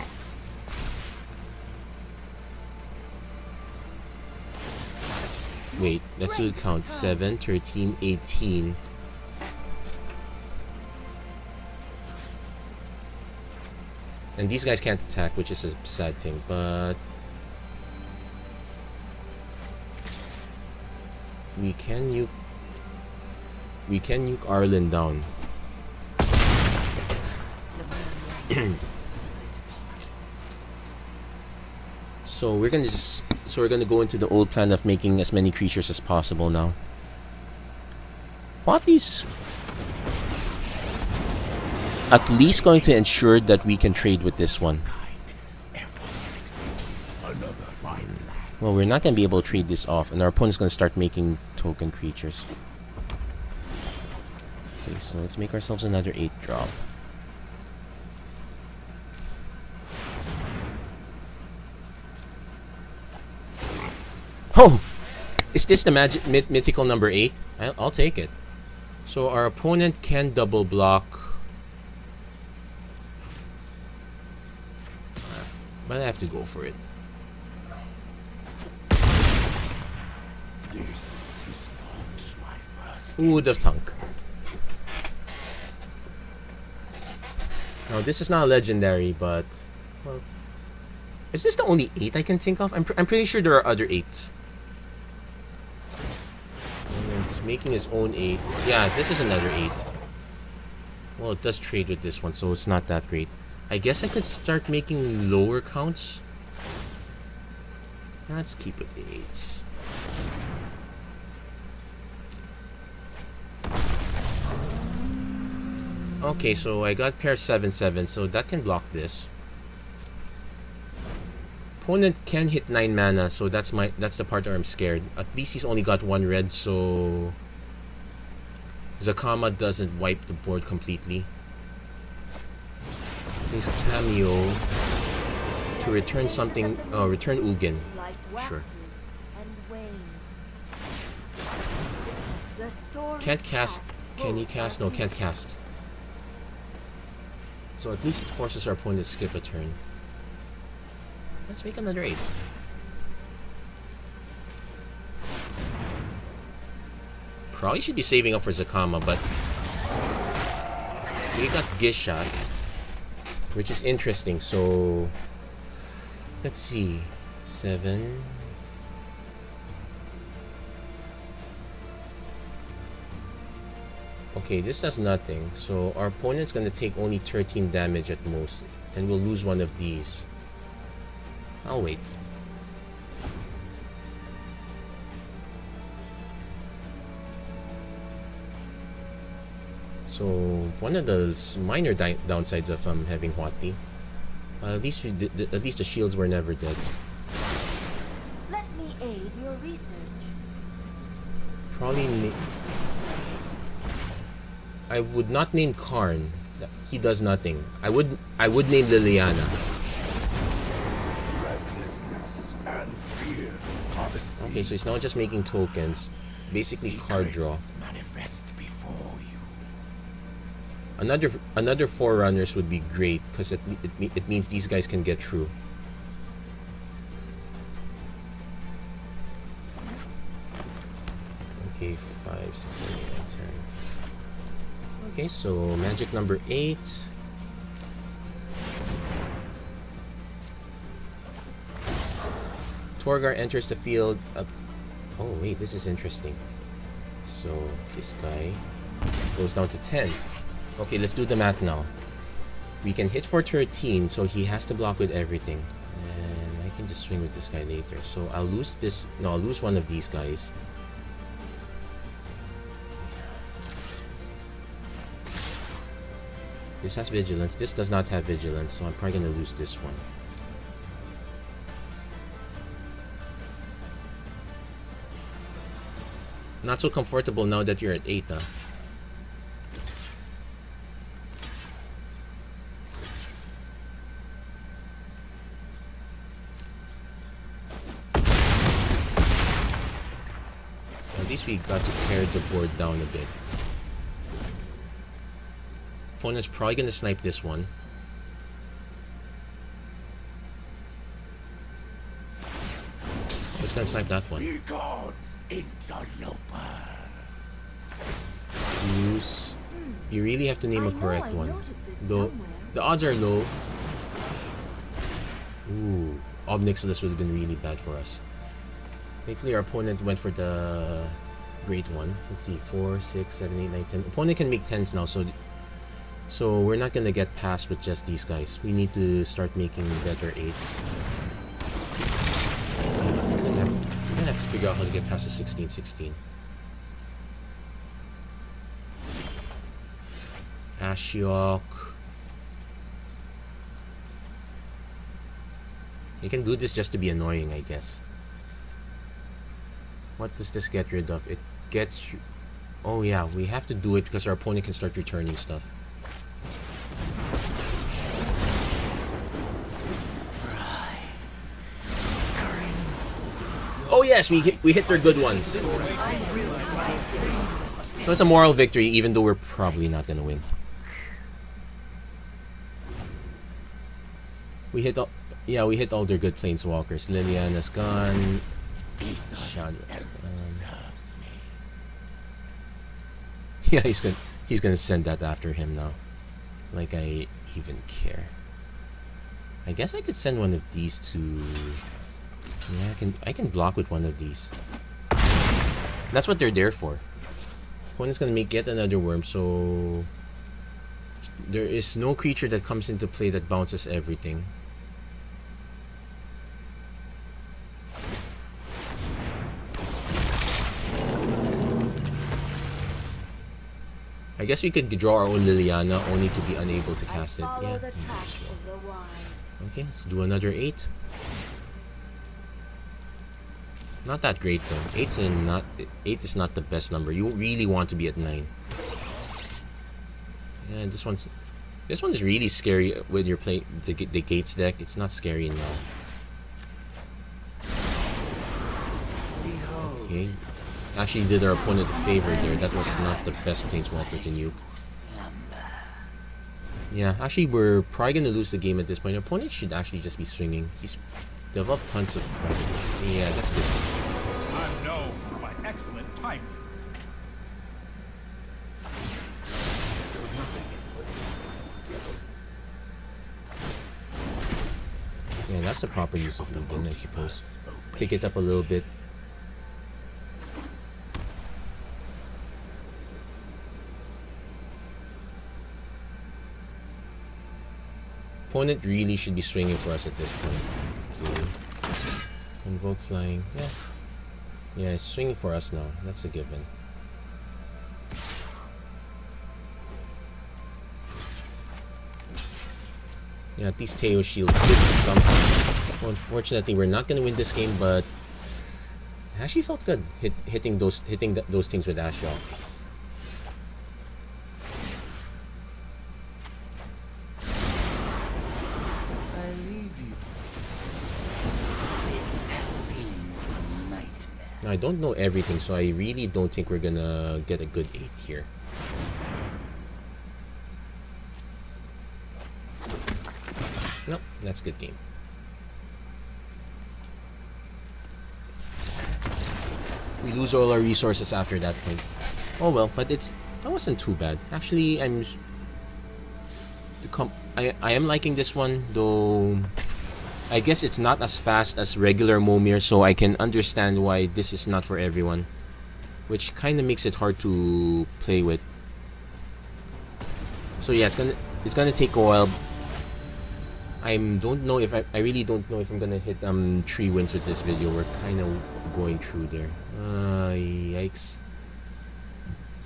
Wait, let's do the count. 7, 13, 18. And these guys can't attack, which is a sad thing, but we can nuke Arlen down. So we're gonna go into the old plan of making as many creatures as possible now. Poppy's at least going to ensure that we can trade with this one. Well, we're not gonna be able to trade this off, and our opponent's gonna start making token creatures. Okay, so let's make ourselves another 8-drop. Oh! Is this the magic mythical number 8? I'll take it. So our opponent can double block. But I have to go for it. Who would have thunk? Now this is not a legendary, but well, is this the only 8 I can think of? I'm pretty sure there are other 8s. And it's making his own 8. Yeah, this is another 8. Well, it does trade with this one, so it's not that great. I guess I could start making lower counts. Let's keep with the 8s. Okay, so I got pair 7/7, so that can block this. Opponent can hit 9 mana, so that's the part where I'm scared. At least he's only got 1 red, so Zakama doesn't wipe the board completely. Please cameo to return something. Return Ugin. Sure. Can't cast. Can he cast? No, can't cast. So at least it forces our opponent to skip a turn. Let's make another 8. Probably should be saving up for Zakama, but we got Gishat, which is interesting. So let's see, 7. Okay, this does nothing. So our opponent's gonna take only 13 damage at most, and we'll lose one of these. I'll wait. So one of the minor downsides of having Huatli. At least the shields were never dead. Let me aid your research. Probably. I would not name Karn. He does nothing. I would name Liliana. Recklessness and fear are the Okay, so he's now just making tokens, basically card draw. manifest before you. Another Forerunners would be great because it means these guys can get through. Okay, 5, 6, 7, 8, 9, 10. Okay, so magic number 8. Torgar enters the field. Oh wait, this is interesting. So this guy goes down to 10. Okay, let's do the math now. We can hit for 13, so he has to block with everything. And I can just swing with this guy later. So I'll lose this. No, I'll lose one of these guys. This has vigilance. This does not have vigilance, so I'm probably gonna lose this one. Not so comfortable now that you're at 8, huh? At least we got to pare the board down a bit. Opponent's probably gonna snipe this one. Just gonna snipe that one. Be gone, interloper. Use. You really have to name a correct I one. noted this Though somewhere. the odds are low. Ooh, Obnixilis would have been really bad for us. Thankfully, our opponent went for the great one. Let's see, 4, 6, 7, 8, 9, 10. Opponent can make 10s now, so we're not gonna get past with just these guys. We need to start making better 8s. We're gonna have to figure out how to get past the 16-16. Ashiok. You can do this just to be annoying, I guess. What does this get rid of? It gets... Oh yeah, we have to do it because our opponent can start returning stuff. Oh yes, we hit their good ones. So it's a moral victory, even though we're probably not gonna win. We hit all, yeah, we hit all their good planeswalkers. Liliana's gone. Shadra's gone. Yeah, he's gonna send that after him now. Like I even care. I guess I could send one of these to. Yeah, I can block with one of these. That's what they're there for. Opponent's gonna make yet another worm, so there is no creature that comes into play that bounces everything. I guess we could draw our own Liliana only to be unable to cast it. Yeah. The tracks of the wise. Okay, let's do another 8. Not that great though. 8 is not the best number. You really want to be at 9. Yeah, this one is really scary when you're playing the Gates deck. It's not scary now. Okay. Actually did our opponent a favor there. That was not the best planeswalker to nuke. Yeah, actually we're probably gonna lose the game at this point. Our opponent should actually just be swinging. He's developed tons of crap. Yeah, that's good. I'm known for my excellent timing. Yeah, that's the proper use of Lupin, I suppose. Take it up a little bit. Opponent really should be swinging for us at this point. Okay. Invoke flying. Yeah. Yeah, it's swinging for us now. That's a given. Yeah, at least Teo Shields did something. Well, unfortunately, we're not gonna win this game, but it actually felt good hitting those things with Ashiok. I leave you. Now, I don't know everything, so I really don't think we're gonna get a good 8 here. Nope, that's a good game. We lose all our resources after that point. Oh well, but that wasn't too bad. Actually, I am liking this one, though. I guess it's not as fast as regular Momir, so I can understand why this is not for everyone, which kind of makes it hard to play with. So yeah, it's gonna take a while. I don't know if I really don't know if I'm gonna hit 3 wins with this video. We're kind of going through there. Yikes.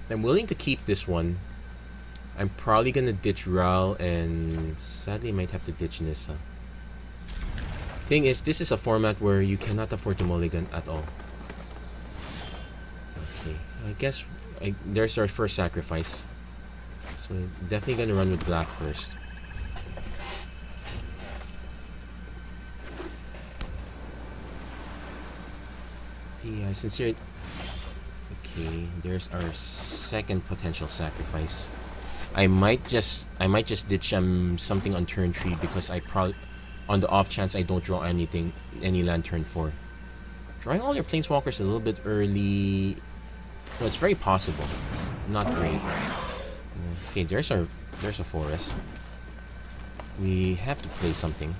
I'm willing to keep this one. I'm probably gonna ditch Ral, and sadly might have to ditch Nissa. Thing is, this is a format where you cannot afford to mulligan at all. Okay, I guess there's our first sacrifice. So definitely gonna run with black first. Yeah, sincerely. Okay, there's our second potential sacrifice. I might just ditch something on turn 3 because on the off chance I don't draw any land turn 4. Drawing all your planeswalkers a little bit early. No, it's very possible. It's not great. Okay, there's a forest. We have to play something.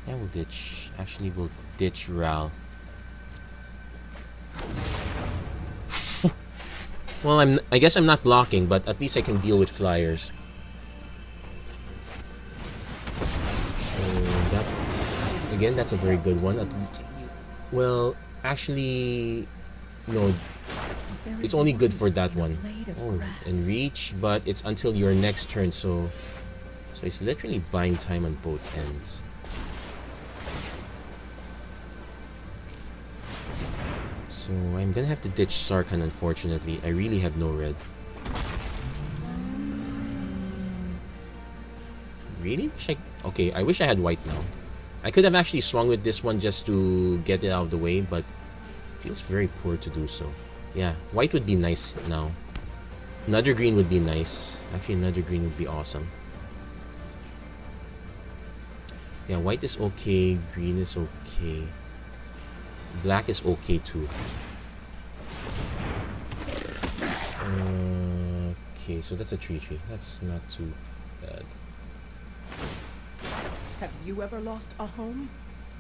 Yeah, we'll ditch. Actually, we'll ditch Ral. Well, I guess I'm not blocking, but at least I can deal with flyers. So that's a very good one. Well, actually, no. It's only good for that one. Oh, and reach, but it's until your next turn, so it's literally buying time on both ends. So I'm gonna have to ditch Sarkhan, unfortunately. I really have no red. Really? Okay, I wish I had white now. I could have actually swung with this one just to get it out of the way, but it feels very poor to do so. Yeah, white would be nice now. Another green would be nice. Actually, another green would be awesome. Yeah, white is okay. Green is okay. Black is okay too. Okay, so that's a 3/3. That's not too bad. Have you ever lost a home?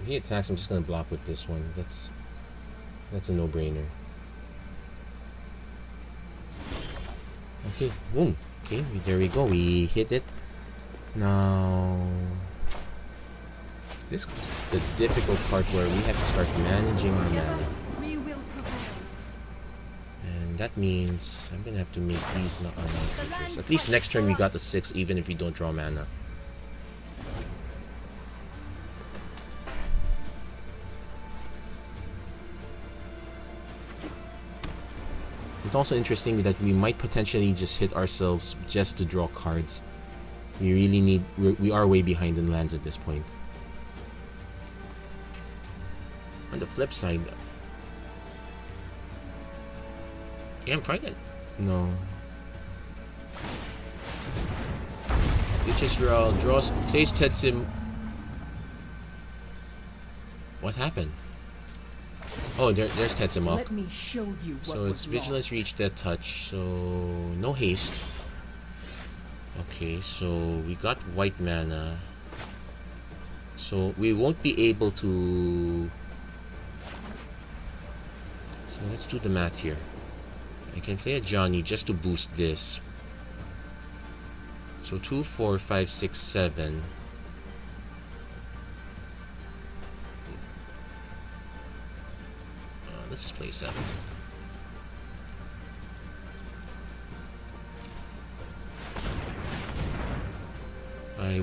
If he attacks, I'm just gonna block with this one. That's a no-brainer. Okay, boom. Okay, there we go. We hit it. Now, this is the difficult part where we have to start managing our mana. We will prevail. And that means I'm gonna have to make these not our creatures. At least next turn we got the 6 even if we don't draw mana. It's also interesting that we might potentially just hit ourselves just to draw cards. We really need... We are way behind in lands at this point. On the flip side... Yeah, I'm pregnant. No. Ditches Ral, draws... Plays Tetsim... What happened? Oh, there's Tetsim up. Let me show you what So it's Vigilance, lost. Reach, Death Touch, so no haste. Okay, so we got white mana. So we won't be able to... So let's do the math here. I can play a Johnny just to boost this. So 2, 4, 5, 6, 7. Let's just play 7.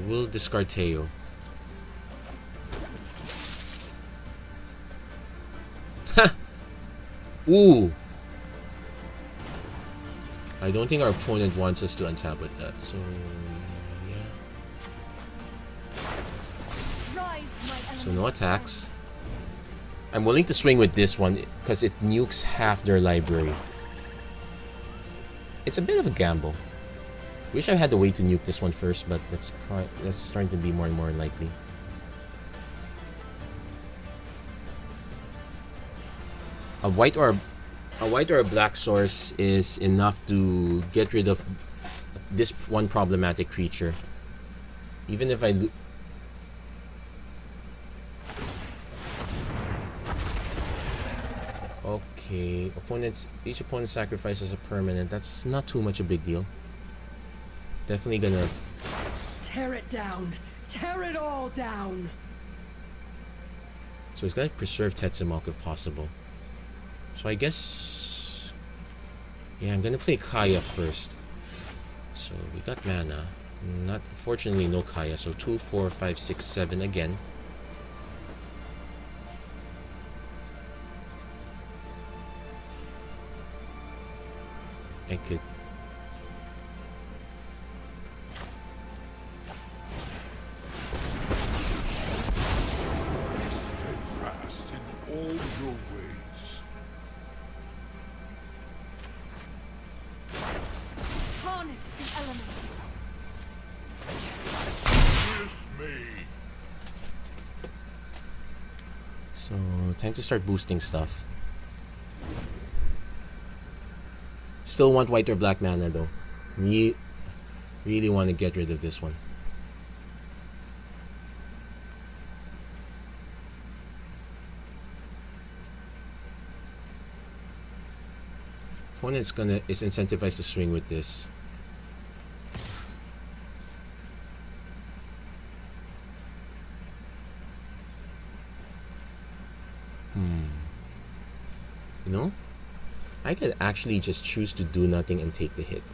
will discard Teo. Ha! Ooh! I don't think our opponent wants us to untap with that, so yeah. So no attacks. I'm willing to swing with this one because it nukes half their library. It's a bit of a gamble. Wish I had a way to nuke this one first, but that's starting to be more and more likely. A white or a black source is enough to get rid of this one problematic creature. Even if I okay, each opponent sacrifices a permanent. That's not too much a big deal. Definitely gonna Tear it down. Tear it all down. So he's gonna preserve Tetsamok if possible. So I guess, yeah, I'm gonna play Kaya first. So we got mana. Not fortunately no Kaya. So 2, 4, 5, 6, 7 again. I could. Steadfast in all your ways. Harness the elements. With me. So time to start boosting stuff. Still want white or black mana though. Really want to get rid of this one. Opponent's is incentivized to swing with this. You know? I could actually just choose to do nothing and take the hit.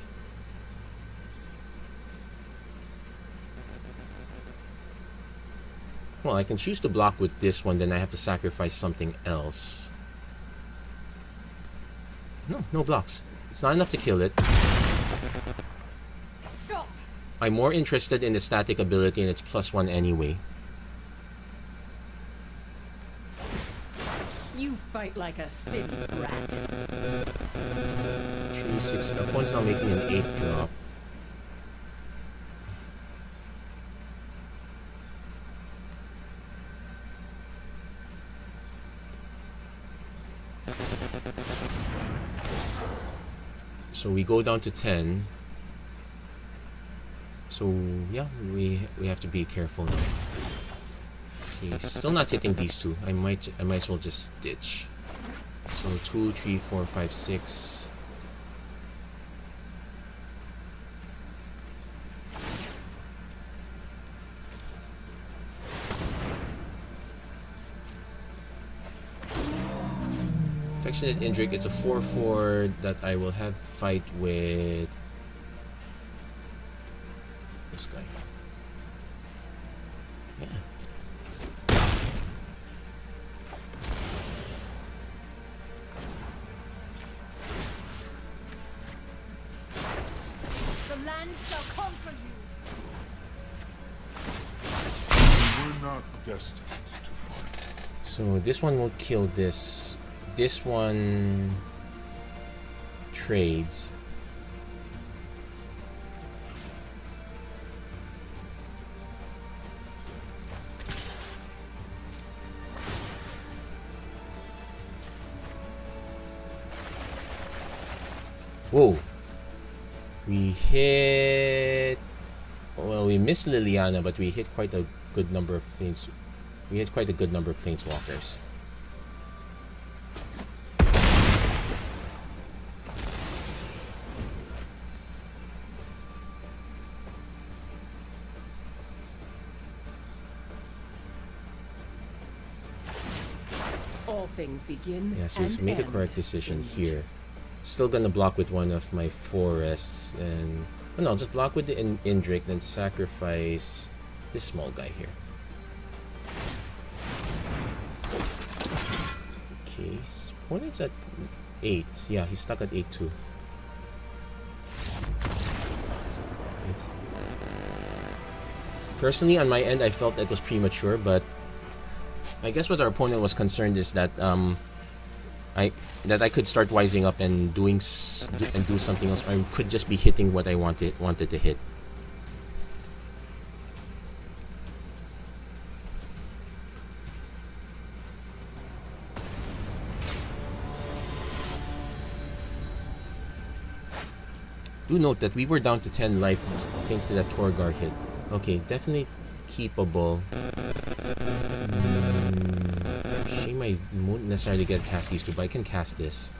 Well, I can choose to block with this one, then I have to sacrifice something else. No blocks. It's not enough to kill it. Stop. I'm more interested in the static ability and it's +1 anyway. You fight like a city brat. 3, 6. The opponent's now making an 8 drop. So we go down to 10. So yeah, we have to be careful now. Okay, still not hitting these two. I might as well just ditch. So 2, 3, 4, 5, 6. Affectionate Indrik, it's a 4/4 that I will have fight with this guy. Yeah. The land shall conquer you. We were not destined to fight. So this one will kill this. This one trades. Whoa. We hit... Well, we missed Liliana, but we hit quite a good number of planes. We hit quite a good number of planeswalkers. All things begin. Yeah, so he's made the correct decision here. Still gonna block with one of my forests, and oh no, just block with the Indrik, then sacrifice This small guy here. Okay, his opponent's at 8. Yeah, he's stuck at 8 too. Personally, on my end, I felt it was premature, but I guess what our opponent was concerned is that I could start wising up and do something else, or I could just be hitting what I wanted to hit. Do note that we were down to 10 life thanks to that Torgar hit. Okay, definitely keepable. Shame I won't necessarily get cast these two, but I can cast this.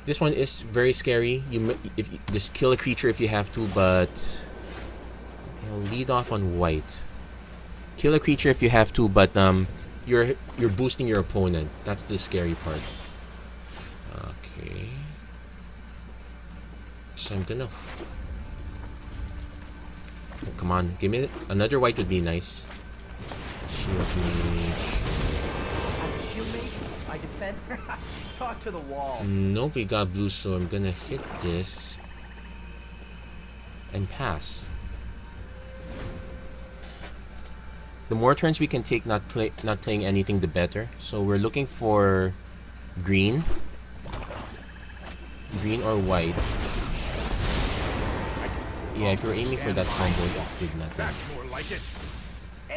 This one is very scary. Just kill a creature if you have to, but I'll lead off on white. Kill a creature if you have to, but you're boosting your opponent. That's the scary part. Okay. So I'm gonna. Oh, come on, give me another white would be nice. Shield mage. As a shield mage, I defend. Talk to the wall. Nope, we got blue, so I'm gonna hit this and pass. The more turns we can take not playing anything, the better. So we're looking for green or white. Yeah, if you're aiming for that combo, that did nothing. That's more like it.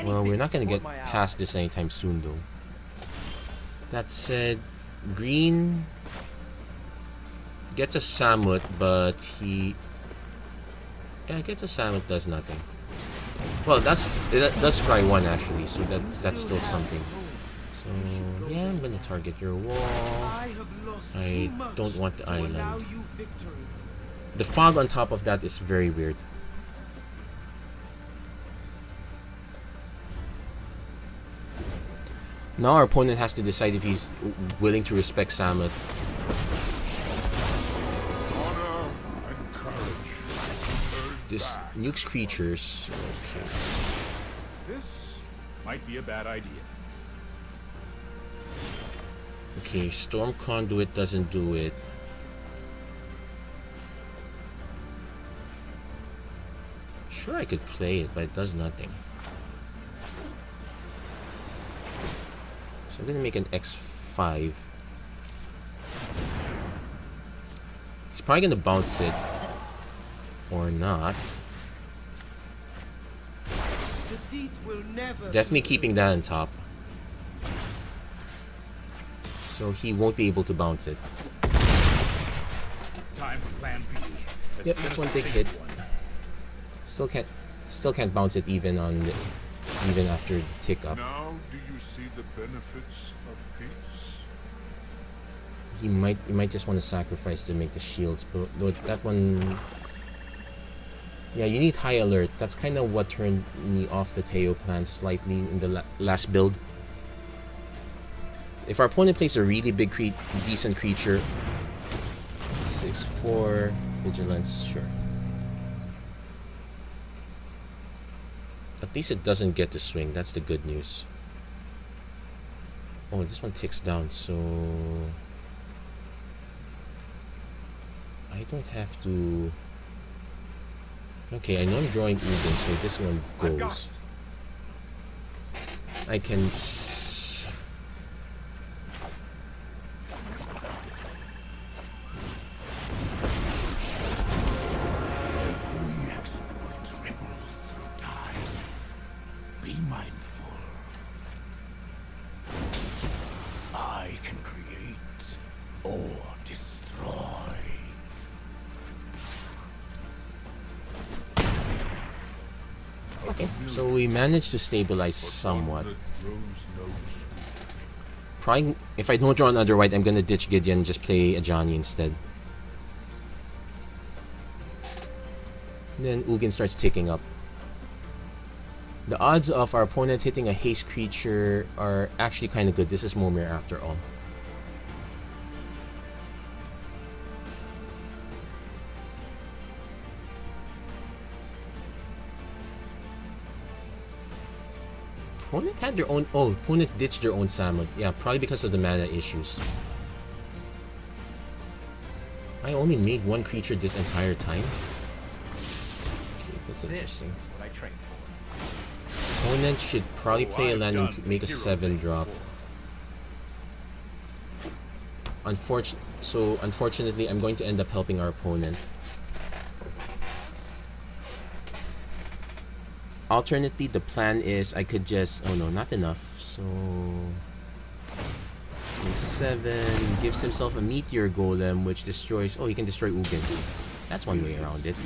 Well, we're not gonna get past this anytime soon, though. That said, green gets a Samut, but gets a Samut, does nothing. Well, that does scry 1 actually, so that's still something. So yeah, I'm gonna target your wall. I don't want the island. The fog on top of that is very weird. Now our opponent has to decide if he's willing to respect Samut. Honor and courage. This nukes creatures. Okay. This might be a bad idea. Okay, Storm Conduit doesn't do it. Sure, I could play it, but it does nothing. So I'm gonna make an X5. He's probably gonna bounce it. Or not. Deceit will never Definitely keeping that on top. So he won't be able to bounce it. Time for plan B. Yep, that's one big hit. Still can't bounce it even after the tick up. Now, do you see the benefits of peace? He might just want to sacrifice to make the shields, but that one. Yeah, you need high alert. That's kind of what turned me off the Teo plan slightly in the last build. If our opponent plays a really big decent creature, 6/4 vigilance, sure. At least it doesn't get to swing. That's the good news. Oh, this one ticks down, so I don't have to. Okay, I know I'm drawing Ugin, so this one goes. I can. Every exploit ripples through time. Be mindful. I can create or destroy. Okay, so we managed to stabilize somewhat. Probably, if I don't draw another white, I'm gonna ditch Gideon and just play Ajani instead. Then Ugin starts ticking up. The odds of our opponent hitting a haste creature are actually kind of good. This is Momir after all. Opponent had their own... Oh, opponent ditched their own Samud. Yeah, probably because of the mana issues. I only made one creature this entire time? Okay, that's interesting. What I trained for. Opponent should probably play a land and make a 7-drop. Unfortunately, I'm going to end up helping our opponent. Alternately, the plan is I could just... Oh no, not enough. So... This makes a 7. Gives himself a Meteor Golem, which destroys... Oh, he can destroy Ugin. That's one way around it.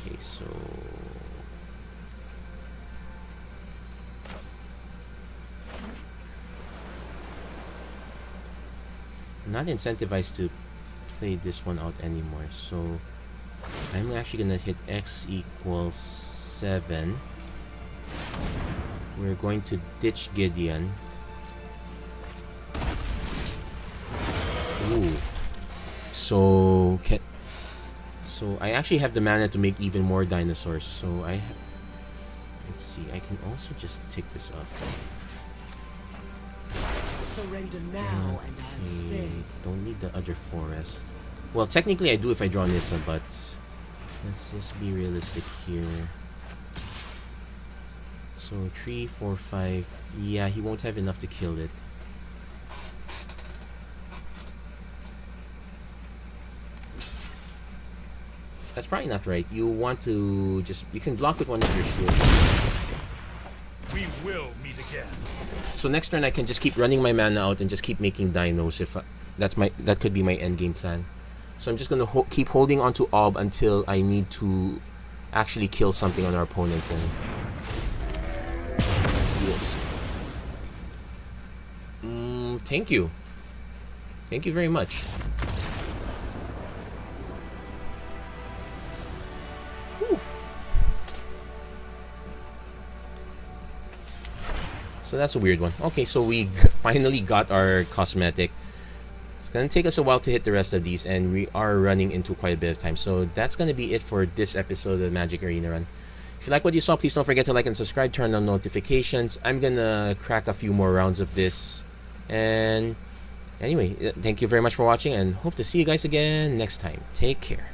Okay, so... I'm not incentivized to play this one out anymore, so... I'm actually gonna hit X equals 7. We're going to ditch Gideon. Ooh. So I actually have the mana to make even more dinosaurs. So let's see. I can also just take this up. Surrender now and I'll stay. Don't need the other forest. Well, technically I do if I draw Nissa, but let's just be realistic here. So 3, 4, 5. Yeah, he won't have enough to kill it. That's probably not right. You want to just... You can block with one of your shields. We will meet again. So next turn I can just keep running my mana out and just keep making dinos. If that could be my end game plan. So I'm just gonna keep holding on to Ob until I need to actually kill something on our opponent's end. Yes. Thank you. Thank you very much. Whew. So that's a weird one. Okay, so we finally got our cosmetic. It's gonna take us a while to hit the rest of these, and we are running into quite a bit of time. So that's gonna be it for this episode of Magic Arena Run. If you like what you saw, please don't forget to like and subscribe, turn on notifications. I'm gonna crack a few more rounds of this. And anyway, thank you very much for watching, and hope to see you guys again next time. Take care.